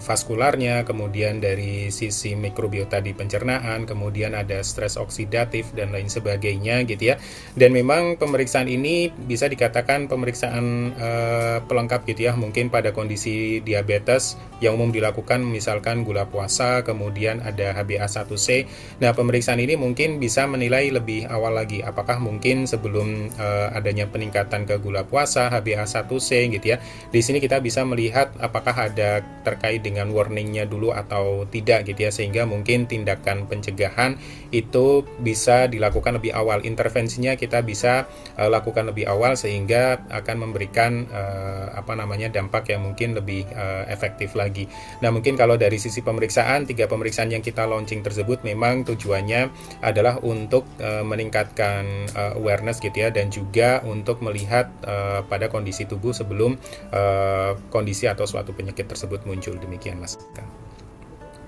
vaskularnya, kemudian dari sisi mikrobiota di pencernaan, kemudian ada stres oksidatif dan lain sebagainya gitu ya. Dan memang pemeriksaan ini bisa dikatakan pemeriksaan pelengkap gitu ya. Mungkin pada kondisi diabetes yang umum dilakukan misalkan gula puasa, kemudian ada HbA1c. Nah, pemeriksaan ini mungkin bisa menilai lebih awal lagi, apakah mungkin sebelum adanya peningkatan ke gula puasa, HbA1c gitu ya. Di sini kita bisa melihat apakah ada terkait dengan warningnya dulu atau tidak gitu ya, sehingga mungkin tindakan pencegahan itu bisa dilakukan lebih awal. Intervensinya kita bisa lakukan lebih awal sehingga akan memberikan dampak yang mungkin lebih efektif lagi. Nah, mungkin kalau dari sisi pemeriksaan, 3 pemeriksaan yang kita launching tersebut memang tujuannya adalah untuk meningkatkan awareness gitu ya, dan juga untuk melihat pada kondisi tubuh sebelum kondisi atau suatu penyakit tersebut muncul. Demikian Mas.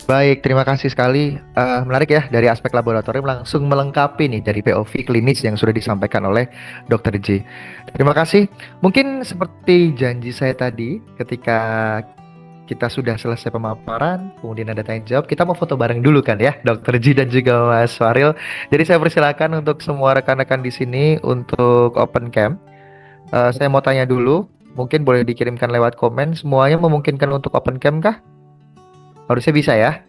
Baik, terima kasih sekali. Menarik ya, dari aspek laboratorium langsung melengkapi nih dari POV klinis yang sudah disampaikan oleh Dr. J. Terima kasih. Mungkin seperti janji saya tadi, ketika kita sudah selesai pemaparan, kemudian ada tanya jawab, kita mau foto bareng dulu kan ya, Dr. Ji dan juga Mas Faril. Jadi saya persilakan untuk semua rekan-rekan di sini untuk open cam. Saya mau tanya dulu, mungkin boleh dikirimkan lewat komen. Semuanya memungkinkan untuk open cam kah? Harusnya bisa ya.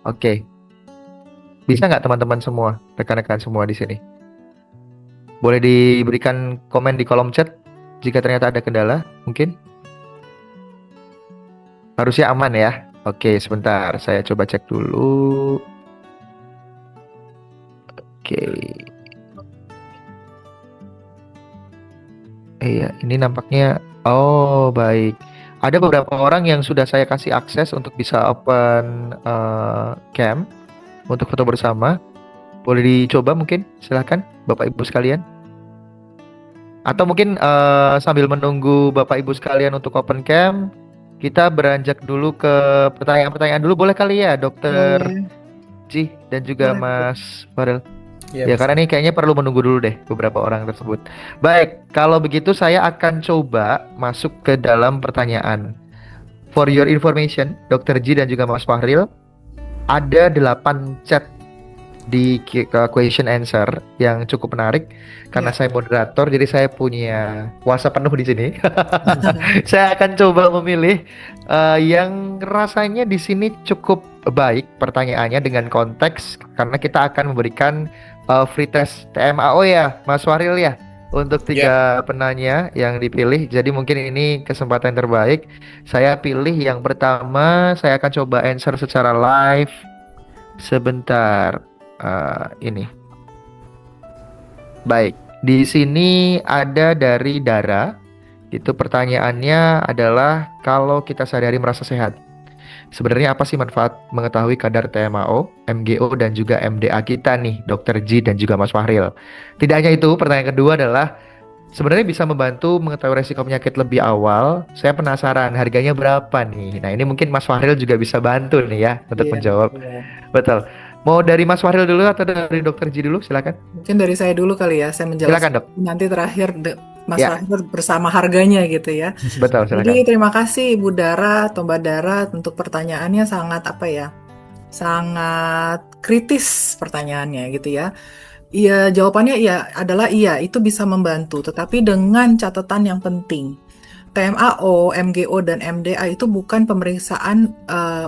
Oke. Bisa nggak teman-teman semua, rekan-rekan semua di sini? Boleh diberikan komen di kolom chat jika ternyata ada kendala, mungkin? Harusnya aman ya. Oke, sebentar. Saya coba cek dulu. Oke. Iya, ini nampaknya. Oh, baik. Ada beberapa orang yang sudah saya kasih akses untuk bisa open cam untuk foto bersama. Boleh dicoba mungkin? Silakan, Bapak Ibu sekalian. Atau mungkin sambil menunggu Bapak Ibu sekalian untuk open cam, kita beranjak dulu ke pertanyaan-pertanyaan dulu, boleh kali ya, Dokter Boleh. Ji dan juga Boleh. Mas Farel. Ya, Ya, karena ini kayaknya perlu menunggu dulu deh beberapa orang tersebut. Baik, kalau begitu saya akan coba masuk ke dalam pertanyaan. For your information, Dokter Ji dan juga Mas Fahril, ada 8 chat di question answer yang cukup menarik karena Ya. saya moderator, jadi saya punya kuasa penuh di sini. Saya akan coba memilih yang rasanya di sini cukup baik pertanyaannya dengan konteks, karena kita akan memberikan free test TMAO ya, Mas Waril ya, untuk 3 penanya yang dipilih. Jadi mungkin ini kesempatan terbaik. Saya pilih yang pertama, saya akan coba answer secara live. Sebentar. Ini. Baik, di sini ada dari Dara. Itu pertanyaannya adalah, kalau kita sehari-hari merasa sehat, sebenarnya apa sih manfaat mengetahui kadar TMAO, MGO, dan juga MDA kita nih, Dr. Ji dan juga Mas Fahril? Tidak hanya itu, pertanyaan kedua adalah, sebenarnya bisa membantu mengetahui resiko penyakit lebih awal. Saya penasaran, harganya berapa nih? Nah, ini mungkin Mas Fahril juga bisa bantu nih ya untuk Iya, menjawab. betul. Betul. Mau dari Mas Fahril dulu atau dari Dr. Ji dulu? Silakan. Mungkin dari saya dulu kali ya, saya menjelaskan. Silakan, Dok. Nanti terakhir Mas Ya. Rahmat bersama harganya gitu ya. Betul, silakan. Jadi terima kasih Ibu Dara atau Mbak Dara untuk pertanyaannya, sangat sangat kritis pertanyaannya gitu ya. Iya, jawabannya adalah iya, itu bisa membantu, tetapi dengan catatan yang penting. TMAO, MGO, dan MDA itu bukan pemeriksaan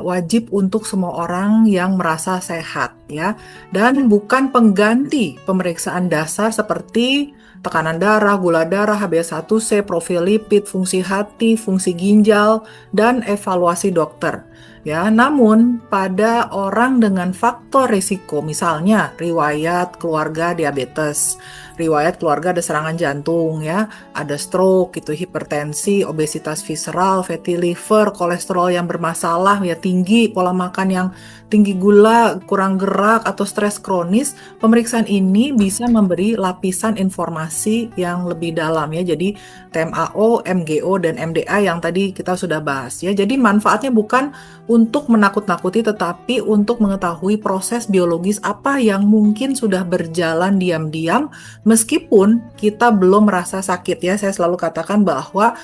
wajib untuk semua orang yang merasa sehat ya, dan bukan pengganti pemeriksaan dasar seperti tekanan darah, gula darah, HbA1c, profil lipid, fungsi hati, fungsi ginjal, dan evaluasi dokter. Ya, namun pada orang dengan faktor risiko, misalnya riwayat keluarga diabetes, riwayat keluarga ada serangan jantung ya, ada stroke gitu, hipertensi, obesitas visceral, fatty liver, kolesterol yang bermasalah ya, tinggi, pola makan yang tinggi gula, kurang gerak, atau stres kronis, pemeriksaan ini bisa memberi lapisan informasi yang lebih dalam ya. Jadi TMAO, MGO, dan MDA yang tadi kita sudah bahas ya. Jadi manfaatnya bukan untuk menakut-nakuti, tetapi untuk mengetahui proses biologis apa yang mungkin sudah berjalan diam-diam meskipun kita belum merasa sakit ya. Saya selalu katakan bahwa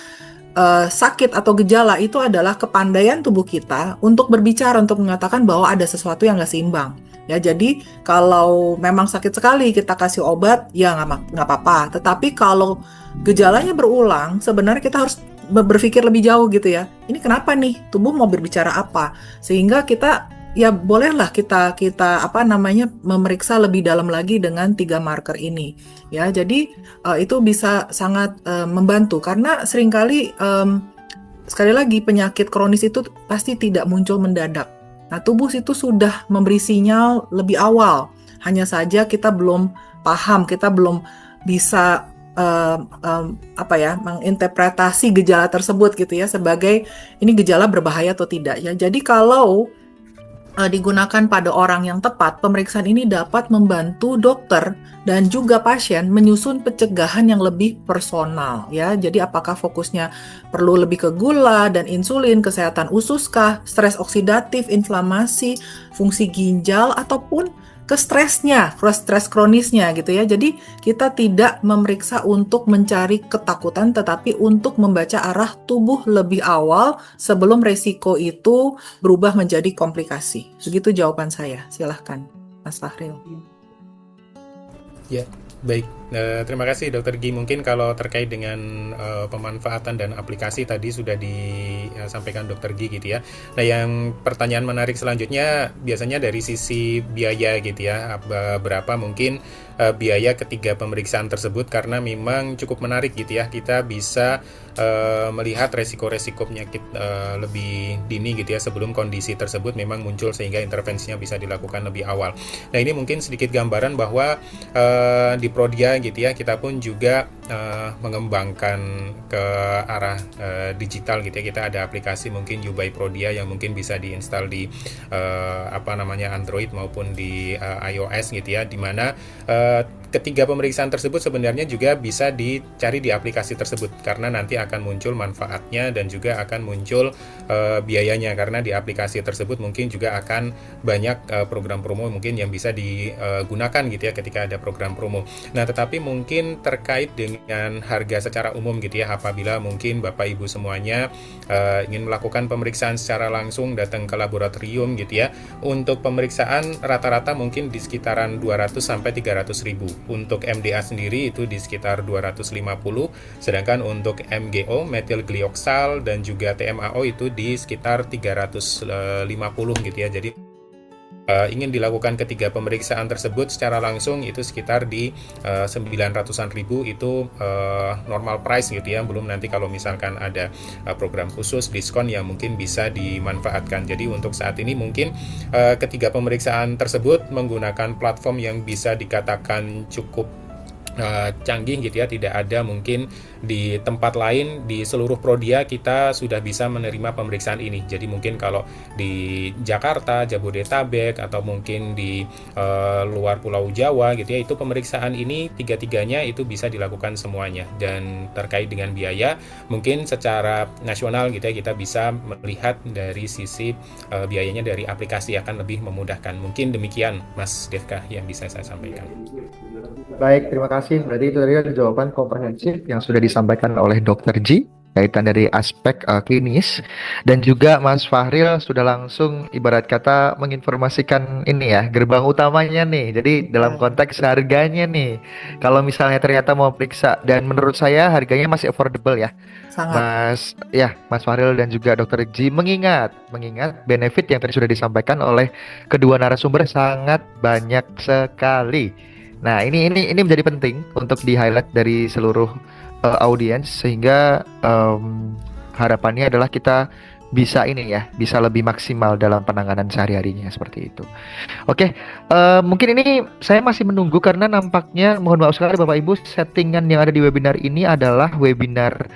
sakit atau gejala itu adalah kepandaian tubuh kita untuk berbicara, untuk mengatakan bahwa ada sesuatu yang nggak seimbang. Ya, jadi kalau memang sakit sekali kita kasih obat, ya nggak apa-apa. Tetapi kalau gejalanya berulang, sebenarnya kita harus berpikir lebih jauh gitu ya. Ini kenapa nih? Tubuh mau berbicara apa? Sehingga kita ya bolehlah kita memeriksa lebih dalam lagi dengan 3 marker ini. Ya, jadi itu bisa sangat membantu karena seringkali sekali lagi penyakit kronis itu pasti tidak muncul mendadak. Nah, tubuh itu sudah memberi sinyal lebih awal. Hanya saja kita belum paham, kita belum bisa menginterpretasi gejala tersebut gitu ya sebagai ini gejala berbahaya atau tidak ya. Jadi kalau digunakan pada orang yang tepat, pemeriksaan ini dapat membantu dokter dan juga pasien menyusun pencegahan yang lebih personal ya. Jadi apakah fokusnya perlu lebih ke gula dan insulin, kesehatan usus kah, stres oksidatif, inflamasi, fungsi ginjal ataupun ke stresnya, stres kronisnya gitu ya. Jadi kita tidak memeriksa untuk mencari ketakutan, tetapi untuk membaca arah tubuh lebih awal sebelum resiko itu berubah menjadi komplikasi. Begitu jawaban saya. Silahkan, Mas Fahril. Ya, baik. Terima kasih Dokter Gi. Mungkin kalau terkait dengan pemanfaatan dan aplikasi tadi sudah disampaikan Dokter Gi gitu ya. Nah, yang pertanyaan menarik selanjutnya biasanya dari sisi biaya gitu ya. Berapa mungkin biaya ketiga pemeriksaan tersebut, karena memang cukup menarik gitu ya. Kita bisa melihat resiko-resiko penyakit lebih dini gitu ya sebelum kondisi tersebut memang muncul sehingga intervensinya bisa dilakukan lebih awal. Nah, ini mungkin sedikit gambaran bahwa di Prodia gitu ya, kita pun juga mengembangkan ke arah digital gitu ya. Kita ada aplikasi mungkin You by Prodia yang mungkin bisa diinstal di Android maupun di iOS gitu ya, dimana ketiga pemeriksaan tersebut sebenarnya juga bisa dicari di aplikasi tersebut karena nanti akan muncul manfaatnya dan juga akan muncul biayanya, karena di aplikasi tersebut mungkin juga akan banyak program promo mungkin yang bisa digunakan gitu ya ketika ada program promo. Nah, tetapi mungkin terkait dengan harga secara umum gitu ya, apabila mungkin Bapak Ibu semuanya ingin melakukan pemeriksaan secara langsung datang ke laboratorium gitu ya, untuk pemeriksaan rata-rata mungkin di sekitaran 200 sampai 300 ribu. Untuk MDA sendiri itu di sekitar 250, sedangkan untuk MGO, metil glioksal, dan juga TMAO itu di sekitar 350 gitu ya. Jadi ingin dilakukan ketiga pemeriksaan tersebut secara langsung itu sekitar di 900-an ribu, itu normal price gitu ya, belum nanti kalau misalkan ada program khusus diskon yang mungkin bisa dimanfaatkan. Jadi untuk saat ini mungkin ketiga pemeriksaan tersebut menggunakan platform yang bisa dikatakan cukup canggih gitu ya, tidak ada mungkin di tempat lain di seluruh Prodia kita sudah bisa menerima pemeriksaan ini. Jadi mungkin kalau di Jakarta, Jabodetabek, atau mungkin di luar Pulau Jawa gitu ya, itu pemeriksaan ini tiga-tiganya itu bisa dilakukan semuanya. Dan terkait dengan biaya, mungkin secara nasional gitu ya, kita bisa melihat dari sisi biayanya dari aplikasi akan lebih memudahkan. Mungkin demikian Mas Devka yang bisa saya sampaikan. Baik, terima kasih. Berarti itu tadi ada jawaban komprehensif yang sudah disampaikan oleh Dr. G kaitan dari aspek klinis, dan juga Mas Fahril sudah langsung ibarat kata menginformasikan ini ya, gerbang utamanya nih. Jadi dalam konteks harganya nih, kalau misalnya ternyata mau periksa, dan menurut saya harganya masih affordable ya. Sangat. Mas Fahril dan juga Dr. G mengingat benefit yang tadi sudah disampaikan oleh kedua narasumber sangat banyak sekali. Nah, ini menjadi penting untuk di-highlight dari seluruh audiens, sehingga harapannya adalah kita bisa bisa lebih maksimal dalam penanganan sehari-harinya seperti itu. Oke, mungkin ini saya masih menunggu karena nampaknya, mohon maaf sekali Bapak Ibu, settingan yang ada di webinar ini adalah webinar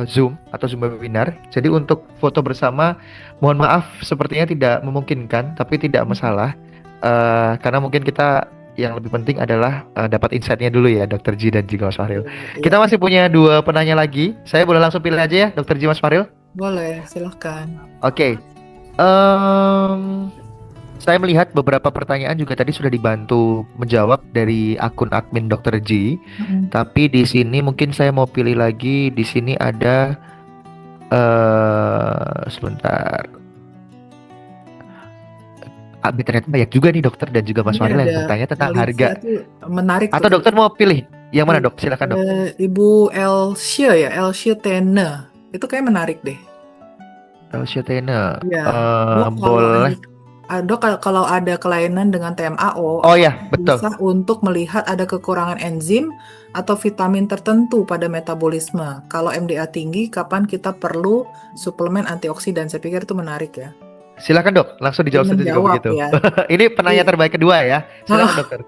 Zoom atau Zoom webinar. Jadi untuk foto bersama, mohon maaf sepertinya tidak memungkinkan, tapi tidak masalah, karena mungkin kita yang lebih penting adalah dapat insight-nya dulu ya, Dr. G dan juga Mas Fahril. Kita masih punya 2 penanya lagi. Saya boleh langsung pilih aja ya, Dr. G, Mas Fahril? Boleh, silahkan. Oke. Em, saya melihat beberapa pertanyaan juga tadi sudah dibantu menjawab dari akun admin Dr. G. Mm-mm. Tapi di sini mungkin saya mau pilih lagi. Di sini ada sebentar. Ternyata banyak juga nih dokter dan juga Mas Ini Faril yang ada bertanya tentang harga. Alicia tuh menarik tuh Atau dokter mau pilih yang mana dok? Silakan dok. Ibu Elsie ya, Elsie Tene. Itu kayak menarik deh. Elsiatena. Ya, dok Boleh. kalau ada kelainan dengan TMAO, Oh ya, betul. bisa untuk melihat ada kekurangan enzim atau vitamin tertentu pada metabolisme. Kalau MDA tinggi, kapan kita perlu suplemen antioksidan? Saya pikir itu menarik ya. Silakan dok, langsung dijawab saja jika Menjawab begitu. ya. Ini penanya Jadi, terbaik kedua ya. Silakan dokter.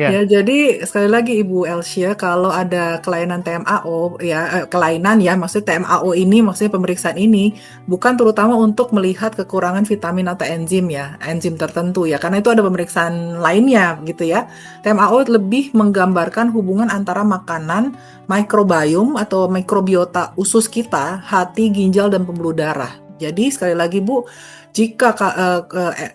Ya. ya, jadi sekali lagi Ibu Elsia, kalau ada kelainan TMAO, ya kelainan ya, maksudnya TMAO ini, maksudnya pemeriksaan ini, bukan terutama untuk melihat kekurangan vitamin atau enzim ya, enzim tertentu ya, karena itu ada pemeriksaan lainnya gitu ya. TMAO lebih menggambarkan hubungan antara makanan, mikrobiom atau mikrobiota usus kita, hati, ginjal, dan pembuluh darah. Jadi sekali lagi Bu, jika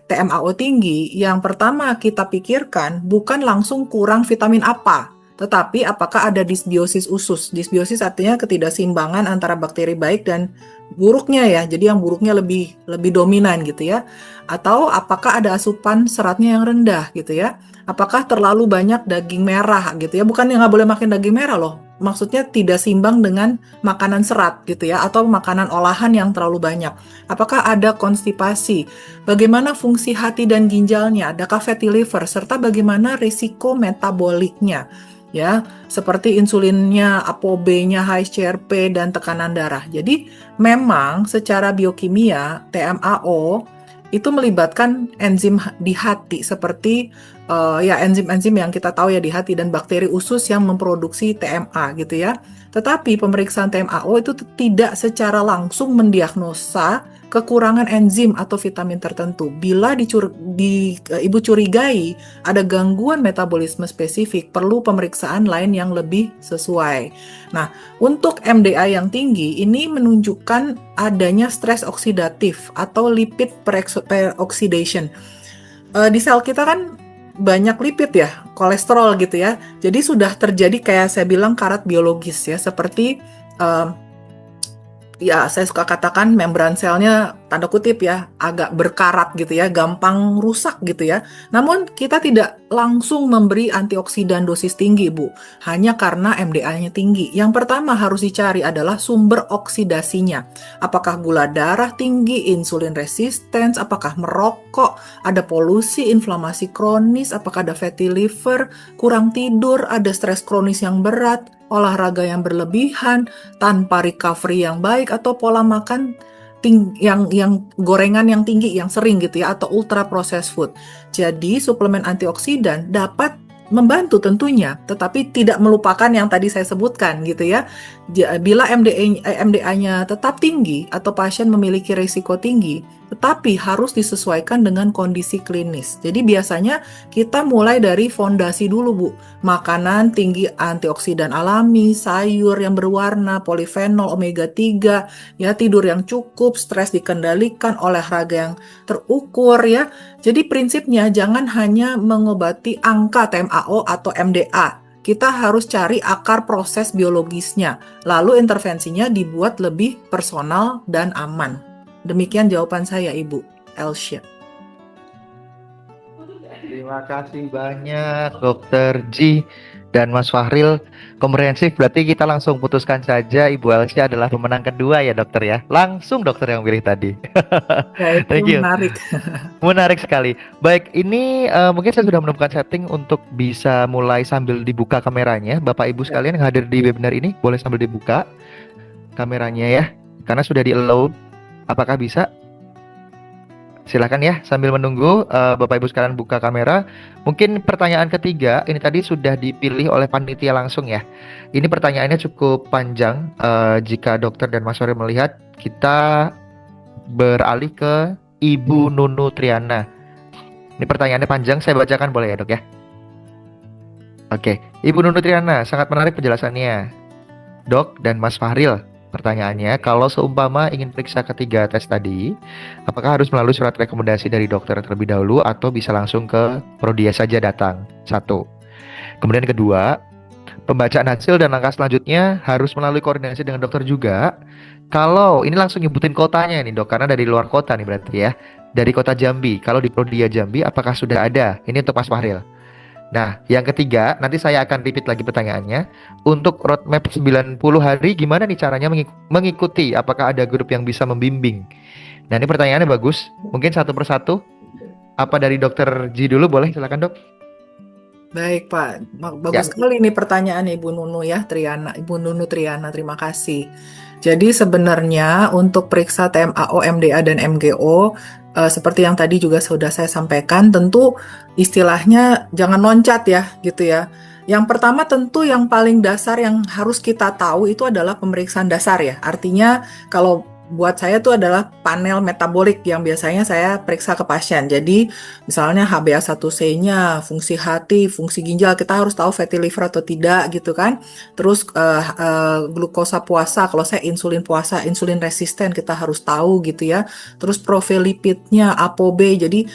TMAO tinggi, yang pertama kita pikirkan bukan langsung kurang vitamin apa, tetapi apakah ada disbiosis usus. Disbiosis artinya ketidakseimbangan antara bakteri baik dan buruknya ya. Jadi yang buruknya lebih dominan gitu ya. Atau apakah ada asupan seratnya yang rendah gitu ya. Apakah terlalu banyak daging merah gitu ya. Bukan yang nggak boleh makan daging merah loh. Maksudnya tidak seimbang dengan makanan serat gitu ya. Atau makanan olahan yang terlalu banyak. Apakah ada konstipasi? Bagaimana fungsi hati dan ginjalnya? Adakah fatty liver? Serta bagaimana risiko metaboliknya? Ya, seperti insulinnya, ApoB-nya, HSCRP, dan tekanan darah. Jadi, memang secara biokimia, TMAO itu melibatkan enzim di hati, seperti ya enzim-enzim yang kita tahu ya di hati dan bakteri usus yang memproduksi TMA gitu ya. Tetapi pemeriksaan TMAO itu tidak secara langsung mendiagnosa kekurangan enzim atau vitamin tertentu. Bila Ibu curigai ada gangguan metabolisme spesifik, perlu pemeriksaan lain yang lebih sesuai. Nah, untuk MDA yang tinggi, ini menunjukkan adanya stres oksidatif atau lipid peroxidation. Di sel kita kan banyak lipid ya, kolesterol gitu ya. Jadi sudah terjadi kayak saya bilang karat biologis ya, seperti ya saya suka katakan membran selnya tanda kutip ya agak berkarat gitu ya, gampang rusak gitu ya. Namun kita tidak langsung memberi antioksidan dosis tinggi Bu, hanya karena MDA-nya tinggi. Yang pertama harus dicari adalah sumber oksidasinya. Apakah gula darah tinggi, insulin resistance, apakah merokok, ada polusi, inflamasi kronis, apakah ada fatty liver, kurang tidur, ada stres kronis yang berat, olahraga yang berlebihan, tanpa recovery yang baik, atau pola makan yang gorengan yang tinggi, yang sering gitu ya, atau ultra processed food. Jadi suplemen antioksidan dapat membantu tentunya, tetapi tidak melupakan yang tadi saya sebutkan gitu ya. Bila MDA-nya tetap tinggi atau pasien memiliki risiko tinggi, tetapi harus disesuaikan dengan kondisi klinis. Jadi biasanya kita mulai dari fondasi dulu Bu. Makanan tinggi antioksidan alami, sayur yang berwarna, polifenol, omega 3, ya tidur yang cukup, stres dikendalikan, olahraga yang terukur ya. Jadi prinsipnya jangan hanya mengobati angka TMAO atau MDA. Kita harus cari akar proses biologisnya. Lalu intervensinya dibuat lebih personal dan aman. Demikian jawaban saya, Ibu Elsia. Terima kasih banyak Dokter G dan Mas Fahril. Komprehensif, berarti kita langsung putuskan saja Ibu Elsia adalah pemenang kedua ya dokter ya. Langsung dokter yang pilih tadi. Ya, itu Thank you. menarik. Menarik sekali. Baik, ini mungkin saya sudah menemukan setting untuk bisa mulai sambil dibuka kameranya. Bapak Ibu sekalian yang hadir di webinar ini boleh sambil dibuka kameranya ya. Karena sudah di-allow. Apakah bisa? Silakan ya sambil menunggu Bapak Ibu sekalian buka kamera. Mungkin pertanyaan ketiga ini tadi sudah dipilih oleh panitia langsung ya. Ini pertanyaannya cukup panjang. Jika dokter dan Mas Fahril melihat, kita beralih ke Ibu Nunu Triana. Ini pertanyaannya panjang, saya bacakan boleh ya dok ya? Oke, Ibu Nunu Triana, sangat menarik penjelasannya. Dok dan Mas Fahril, Pertanyaannya, kalau seumpama ingin periksa ketiga tes tadi, apakah harus melalui surat rekomendasi dari dokter terlebih dahulu atau bisa langsung ke Prodia saja datang? Satu. Kemudian kedua, pembacaan hasil dan langkah selanjutnya harus melalui koordinasi dengan dokter juga. Kalau ini langsung nyebutin kotanya nih dok, karena dari luar kota nih berarti ya. Dari kota Jambi, kalau di Prodia Jambi apakah sudah ada? Ini untuk Mas Fahril. Nah, yang ketiga, nanti saya akan repeat lagi pertanyaannya. Untuk roadmap 90 hari, gimana nih caranya mengikuti? Apakah ada grup yang bisa membimbing? Nah, ini pertanyaannya bagus. Mungkin satu persatu. Apa dari dokter Ji dulu boleh? Silakan dok. Baik, Pak. Ya. Bagus sekali nih pertanyaan Ibu Nunu ya, Triana. Ibu Nunu Triana, terima kasih. Jadi sebenarnya untuk periksa TMAO, MDA, dan MGO, seperti yang tadi juga sudah saya sampaikan, tentu istilahnya jangan loncat ya, gitu ya. Yang pertama tentu yang paling dasar yang harus kita tahu itu adalah pemeriksaan dasar ya. Artinya kalau buat saya itu adalah panel metabolik yang biasanya saya periksa ke pasien. Jadi misalnya HbA1c-nya, fungsi hati, fungsi ginjal, kita harus tahu fatty liver atau tidak gitu kan. Terus glukosa puasa, kalau saya insulin puasa, insulin resisten kita harus tahu gitu ya. Terus profil lipidnya, ApoB, jadi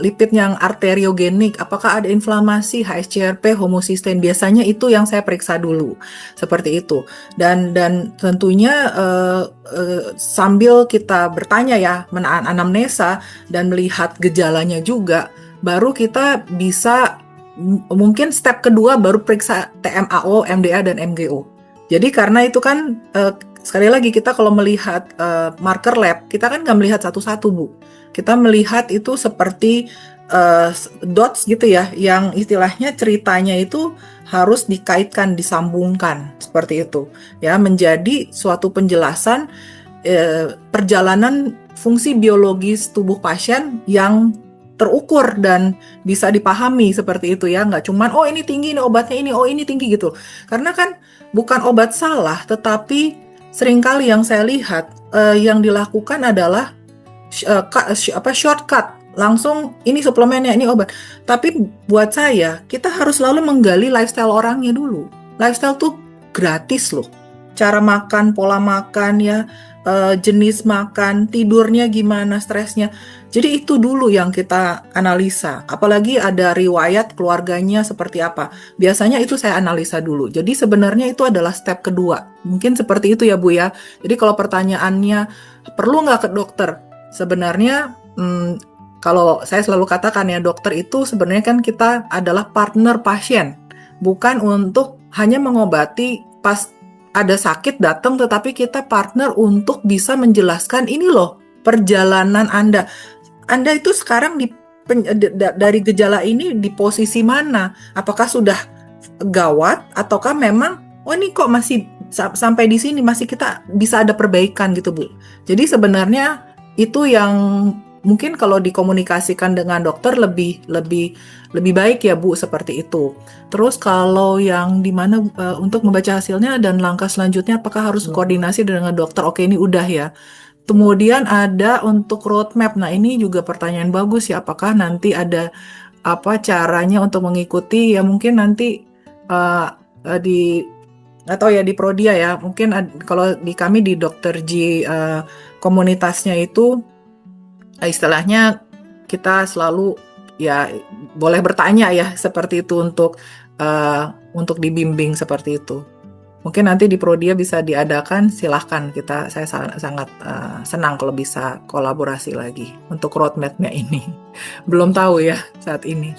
lipid yang arteriogenik, apakah ada inflamasi, HSCRP, homocysteine, biasanya itu yang saya periksa dulu, seperti itu. Dan tentunya sambil kita bertanya ya, anamnesa dan melihat gejalanya juga, baru kita bisa mungkin step kedua baru periksa TMAO, MDA, dan MGO. Jadi karena itu kan sekali lagi kita kalau melihat marker lab, kita kan nggak melihat satu-satu, Bu. Kita melihat itu seperti dots gitu ya, yang istilahnya ceritanya itu harus dikaitkan, disambungkan seperti itu ya, menjadi suatu penjelasan perjalanan fungsi biologis tubuh pasien yang terukur dan bisa dipahami seperti itu ya, nggak cuman oh ini tinggi, ini obatnya ini, oh ini tinggi gitu. Karena kan bukan obat salah, tetapi seringkali yang saya lihat yang dilakukan adalah shortcut, langsung ini suplemennya, ini obat. Tapi buat saya, kita harus selalu menggali lifestyle orangnya dulu. Lifestyle tuh gratis loh. Cara makan, pola makan ya, jenis makan, tidurnya gimana, stresnya. Jadi itu dulu yang kita analisa. Apalagi ada riwayat keluarganya seperti apa. Biasanya itu saya analisa dulu. Jadi sebenarnya itu adalah step kedua. Mungkin seperti itu ya Bu ya. Jadi kalau pertanyaannya, perlu nggak ke dokter? Sebenarnya kalau saya selalu katakan ya, dokter itu sebenarnya kan kita adalah partner pasien, bukan untuk hanya mengobati pas ada sakit datang, tetapi kita partner untuk bisa menjelaskan ini loh perjalanan Anda. Anda itu sekarang dari gejala ini di posisi mana? Apakah sudah gawat ataukah memang oh ini kok masih sampai di sini masih kita bisa ada perbaikan gitu Bu. Jadi sebenarnya itu yang mungkin kalau dikomunikasikan dengan dokter lebih baik ya Bu, seperti itu. Terus kalau yang dimana untuk membaca hasilnya dan langkah selanjutnya apakah harus koordinasi dengan dokter? Oke, ini udah ya. Kemudian ada untuk roadmap. Nah ini juga pertanyaan bagus ya. Apakah nanti ada apa caranya untuk mengikuti? Ya mungkin nanti atau ya di Prodia ya. Mungkin kalau di kami di Dr. G komunitasnya itu istilahnya kita selalu ya boleh bertanya ya seperti itu untuk dibimbing seperti itu. Mungkin nanti di Prodia bisa diadakan, silahkan saya sangat senang kalau bisa kolaborasi lagi untuk roadmap-nya ini. Belum tahu ya saat ini.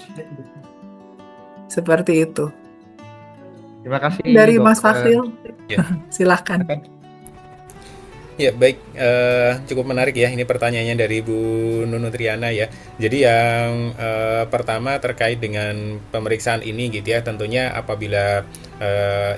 Seperti itu. Terima kasih Dari Mas dokter. Fahril, Ya. silahkan. Ya, baik. Cukup menarik ya ini pertanyaannya dari Bu Nunu Triana ya. Jadi yang pertama terkait dengan pemeriksaan ini gitu ya. Tentunya apabila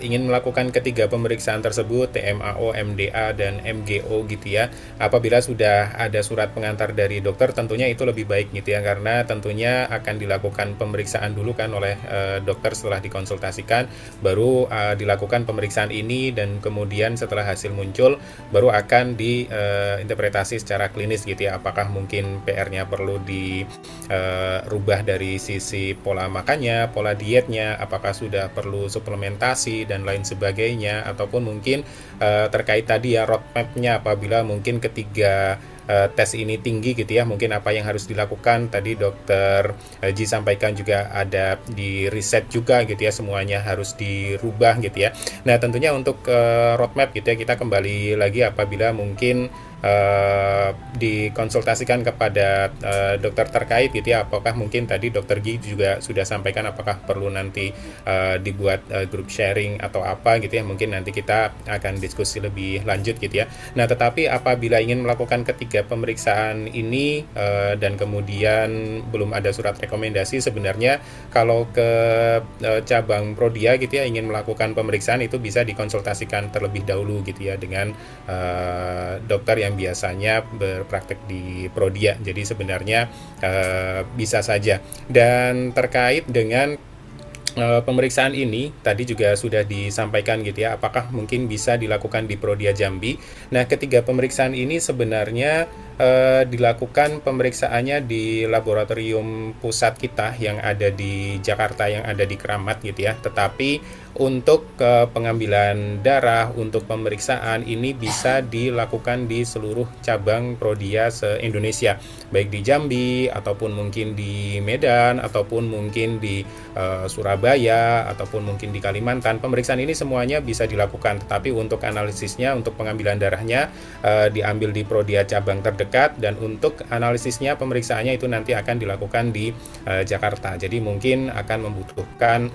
ingin melakukan ketiga pemeriksaan tersebut, TMAO, MDA, dan MGO gitu ya. Apabila sudah ada surat pengantar dari dokter, tentunya itu lebih baik gitu ya. Karena tentunya akan dilakukan pemeriksaan dulu kan oleh dokter setelah dikonsultasikan. Baru dilakukan pemeriksaan ini dan kemudian setelah hasil muncul, baru akan diinterpretasi secara klinis gitu ya, apakah mungkin PR-nya perlu dirubah dari sisi pola makannya, pola dietnya, apakah sudah perlu suplemen dokumentasi dan lain sebagainya, ataupun mungkin terkait tadi ya roadmap-nya apabila mungkin ketiga tes ini tinggi gitu ya, mungkin apa yang harus dilakukan. Tadi Dokter Ji sampaikan juga ada di riset juga gitu ya, semuanya harus dirubah gitu ya. Nah tentunya untuk roadmap gitu ya, kita kembali lagi apabila mungkin dikonsultasikan kepada dokter terkait gitu ya, apakah mungkin tadi Dokter Gi juga sudah sampaikan apakah perlu nanti dibuat grup sharing atau apa gitu ya, mungkin nanti kita akan diskusi lebih lanjut gitu ya. Nah tetapi apabila ingin melakukan ketiga pemeriksaan ini dan kemudian belum ada surat rekomendasi, sebenarnya kalau ke cabang Prodia gitu ya ingin melakukan pemeriksaan, itu bisa dikonsultasikan terlebih dahulu gitu ya dengan dokter yang biasanya berpraktek di Prodia. Jadi sebenarnya bisa saja. Dan terkait dengan pemeriksaan ini tadi juga sudah disampaikan gitu ya, apakah mungkin bisa dilakukan di Prodia Jambi. Nah ketiga pemeriksaan ini sebenarnya dilakukan pemeriksaannya di laboratorium pusat kita yang ada di Jakarta, yang ada di Keramat gitu ya, tetapi untuk pengambilan darah, untuk pemeriksaan ini bisa dilakukan di seluruh cabang Prodia se-Indonesia, baik di Jambi ataupun mungkin di Medan ataupun mungkin di Surabaya ataupun mungkin di Kalimantan. Pemeriksaan ini semuanya bisa dilakukan, tetapi untuk analisisnya, untuk pengambilan darahnya diambil di Prodia cabang terdekat, dan untuk analisisnya, pemeriksaannya itu nanti akan dilakukan di Jakarta. Jadi mungkin akan membutuhkan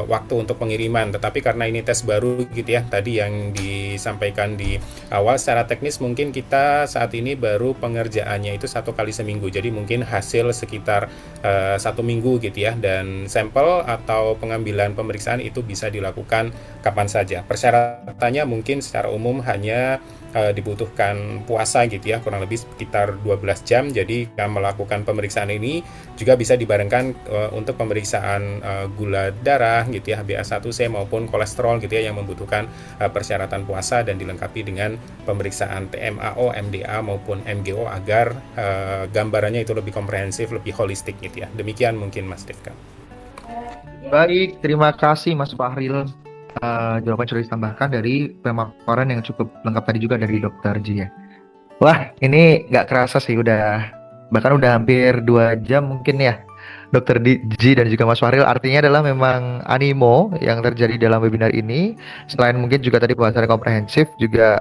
waktu untuk pengiriman, tetapi karena ini tes baru gitu ya, tadi yang disampaikan di awal secara teknis mungkin kita saat ini baru pengerjaannya itu 1 kali seminggu, jadi mungkin hasil sekitar 1 minggu gitu ya, dan sampel atau pengambilan pemeriksaan itu bisa dilakukan kapan saja. Persyaratannya mungkin secara umum hanya dibutuhkan puasa gitu ya, kurang lebih sekitar 12 jam. Jadi melakukan pemeriksaan ini juga bisa dibarengkan untuk pemeriksaan gula darah gitu ya, HbA1c maupun kolesterol gitu ya, yang membutuhkan persyaratan puasa, dan dilengkapi dengan pemeriksaan TMAO, MDA maupun MGO agar gambarannya itu lebih komprehensif, lebih holistik gitu ya. Demikian mungkin Mas Rifka. Baik, terima kasih Mas Fahril. Jawaban sudah ditambahkan dari pemaparan yang cukup lengkap tadi juga dari Dokter Ji ya. Wah, ini nggak kerasa sih, bahkan udah hampir 2 jam mungkin ya, Dokter Ji dan juga Mas Fahril. Artinya adalah memang animo yang terjadi dalam webinar ini, selain mungkin juga tadi bahasannya komprehensif, juga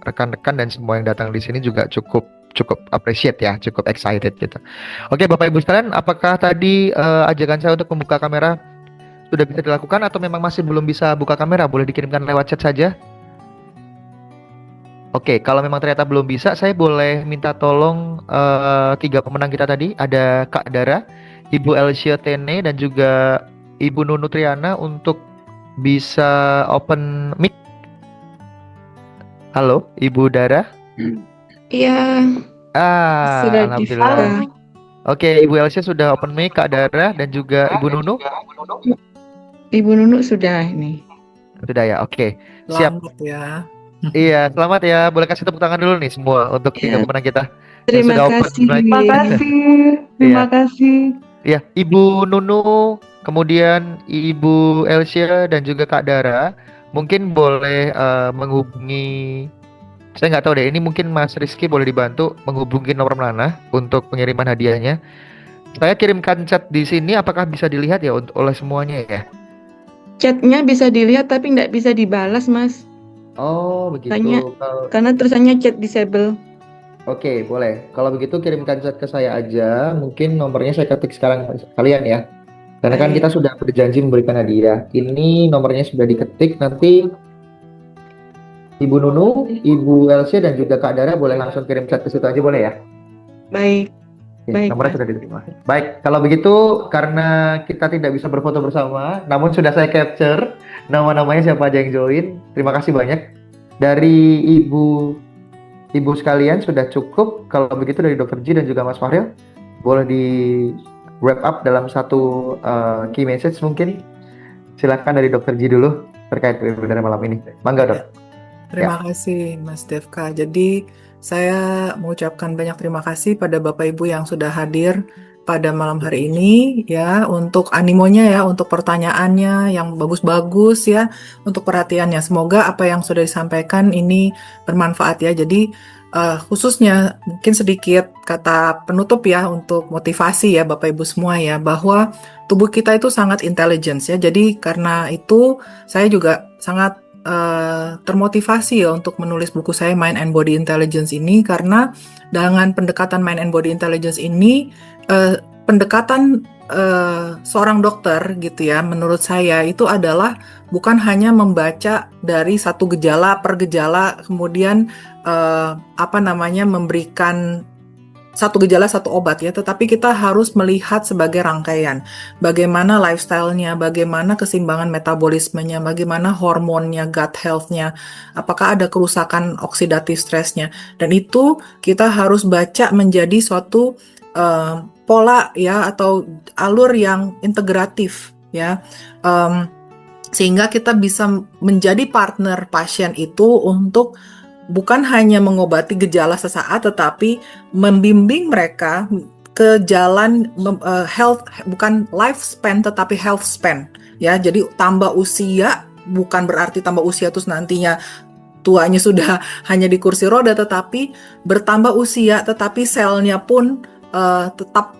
rekan-rekan dan semua yang datang di sini juga cukup appreciate ya, cukup excited gitu. Oke, Bapak Ibu sekalian, apakah tadi ajakan saya untuk membuka kamera sudah bisa dilakukan atau memang masih belum bisa buka kamera? Boleh dikirimkan lewat chat saja. Oke, kalau memang ternyata belum bisa, saya boleh minta tolong 3 pemenang kita tadi. Ada Kak Dara, Ibu Elsia Tene, dan juga Ibu Nunu Triana untuk bisa open mic. Halo, Ibu Dara. Iya, sudah Alhamdulillah. dibuka. Oke, Ibu Elsia sudah open mic, Kak Dara, dan juga Ibu Nunu. Ibu Nunu sudah ini. Sudah ya, oke. Siap. Selamat ya. Iya, selamat ya. Boleh kasih tepuk tangan dulu nih semua untuk 3 Iya. pemenang kita. Terima sudah open kasih. mic. Terima kasih. Ya, Ibu Nunu, kemudian Ibu Elsia dan juga Kak Dara, mungkin boleh menghubungi. Saya nggak tahu deh, ini mungkin Mas Rizky boleh dibantu menghubungi nomor mana untuk pengiriman hadiahnya. Saya kirimkan chat di sini, apakah bisa dilihat ya oleh semuanya ya? Chatnya bisa dilihat tapi nggak bisa dibalas, Mas. Oh, begitu. Karena tulisannya chat disable. Oke, boleh. Kalau begitu kirimkan chat ke saya aja. Mungkin nomornya saya ketik sekarang kalian ya. Karena kan Baik. kita sudah berjanji memberikan hadiah. Ini nomornya sudah diketik. Nanti Ibu Nunu, Ibu Elsia, dan juga Kak Dara boleh langsung kirim chat ke situ aja, boleh ya? Baik. Oke, Baik, nomornya Mas. sudah diterima. Baik, kalau begitu karena kita tidak bisa berfoto bersama, namun sudah saya capture nama-namanya siapa aja yang join. Terima kasih banyak. Dari ibu sekalian sudah cukup. Kalau begitu dari Dr. Ji dan juga Mas Fahril, boleh di wrap up dalam satu key message mungkin. Silakan dari Dr. Ji dulu terkait webinar malam ini. Mangga, Dok. Terima kasih Mas Devka. Jadi saya mengucapkan banyak terima kasih pada Bapak Ibu yang sudah hadir pada malam hari ini ya, untuk animonya ya, untuk pertanyaannya yang bagus-bagus ya, untuk perhatiannya. Semoga apa yang sudah disampaikan ini bermanfaat ya. Jadi khususnya mungkin sedikit kata penutup ya untuk motivasi ya Bapak Ibu semua ya, bahwa tubuh kita itu sangat intelligence ya. Jadi karena itu saya juga sangat termotivasi ya untuk menulis buku saya Mind and Body Intelligence ini, karena dengan pendekatan Mind and Body Intelligence ini pendekatan seorang dokter gitu ya, menurut saya itu adalah bukan hanya membaca dari satu gejala per gejala, kemudian memberikan satu gejala satu obat ya, tetapi kita harus melihat sebagai rangkaian. Bagaimana lifestyle-nya, bagaimana keseimbangan metabolismenya, bagaimana hormonnya, gut health-nya, apakah ada kerusakan oksidatif stresnya. Dan itu kita harus baca menjadi suatu pola ya, atau alur yang integratif ya. Sehingga kita bisa menjadi partner pasien itu untuk bukan hanya mengobati gejala sesaat, tetapi membimbing mereka ke jalan health, bukan lifespan tetapi health span ya. Jadi tambah usia bukan berarti tambah usia terus nantinya tuanya sudah hanya di kursi roda, tetapi bertambah usia tetapi selnya pun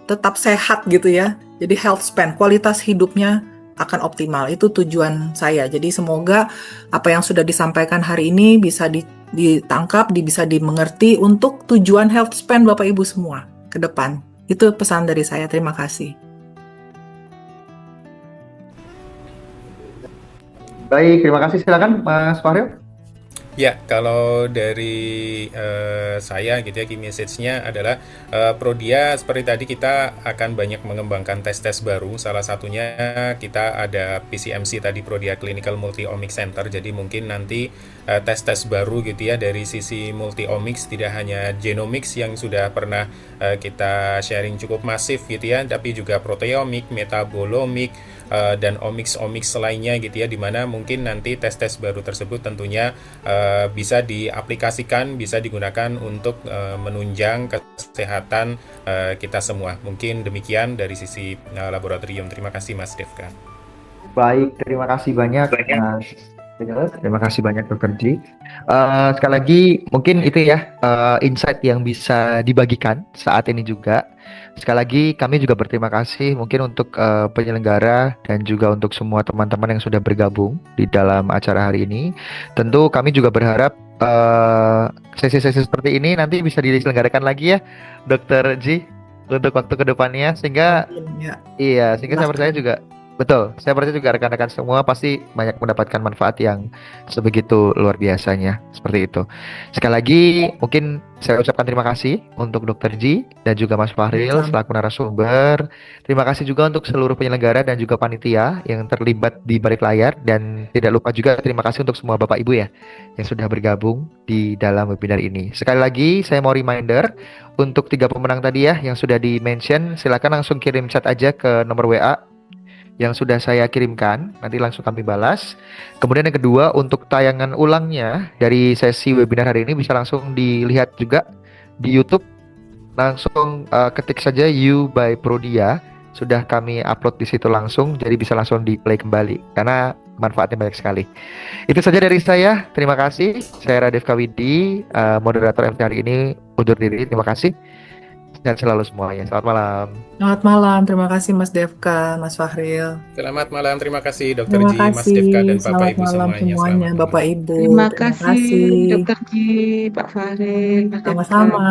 tetap sehat gitu ya. Jadi health span, kualitas hidupnya akan optimal. Itu tujuan saya. Jadi semoga apa yang sudah disampaikan hari ini bisa ditangkap, bisa dimengerti untuk tujuan health span Bapak Ibu semua ke depan. Itu pesan dari saya. Terima kasih. Baik, terima kasih. Silakan Mas Fahril. Ya, kalau dari saya gitu ya, key message-nya adalah Prodia seperti tadi kita akan banyak mengembangkan tes-tes baru. Salah satunya kita ada PCMC tadi, Prodia Clinical Multi-Omics Center. Jadi mungkin nanti tes-tes baru gitu ya dari sisi multi-omics, tidak hanya genomics yang sudah pernah kita sharing cukup masif gitu ya, tapi juga proteomik, metabolomik, dan omics lainnya gitu ya, dimana mungkin nanti tes-tes baru tersebut tentunya bisa diaplikasikan, bisa digunakan untuk menunjang kesehatan kita semua. Mungkin demikian dari sisi laboratorium. Terima kasih Mas Devka. Baik, terima kasih banyak Mas. Terima kasih banyak Dr. G. Sekali lagi mungkin itu ya insight yang bisa dibagikan saat ini juga. Sekali lagi kami juga berterima kasih mungkin untuk penyelenggara dan juga untuk semua teman-teman yang sudah bergabung di dalam acara hari ini. Tentu kami juga berharap sesi-sesi seperti ini nanti bisa diselenggarakan lagi ya Dr. G untuk waktu kedepannya, sehingga Ya. iya, sehingga saya percaya juga betul, saya percaya juga rekan-rekan semua pasti banyak mendapatkan manfaat yang sebegitu luar biasanya, seperti itu. Sekali lagi mungkin saya ucapkan terima kasih untuk Dr. G dan juga Mas Fahril selaku narasumber. Terima kasih juga untuk seluruh penyelenggara dan juga panitia yang terlibat di balik layar, dan tidak lupa juga terima kasih untuk semua Bapak Ibu ya yang sudah bergabung di dalam webinar ini. Sekali lagi saya mau reminder untuk 3 pemenang tadi ya yang sudah di-mention, silakan langsung kirim chat aja ke nomor WA yang sudah saya kirimkan, nanti langsung kami balas. Kemudian yang kedua, untuk tayangan ulangnya dari sesi webinar hari ini bisa langsung dilihat juga di YouTube. Langsung ketik saja You by Prodia, sudah kami upload di situ langsung, jadi bisa langsung di play kembali karena manfaatnya banyak sekali. Itu saja dari saya. Terima kasih. Saya Radef Kawidi, moderator MT hari ini undur diri. Terima kasih. Dan selalu semuanya. Selamat malam. Selamat malam. Terima kasih Mas Devka, Mas Fahril. Selamat malam. Terima kasih Dr. Terima G, Mas kasih. Devka dan Bapak Selamat Ibu malam semuanya. Selamat malam. Bapak Ibu. Terima kasih Dr. G, Pak Fahril, Mas Devka. Sama-sama.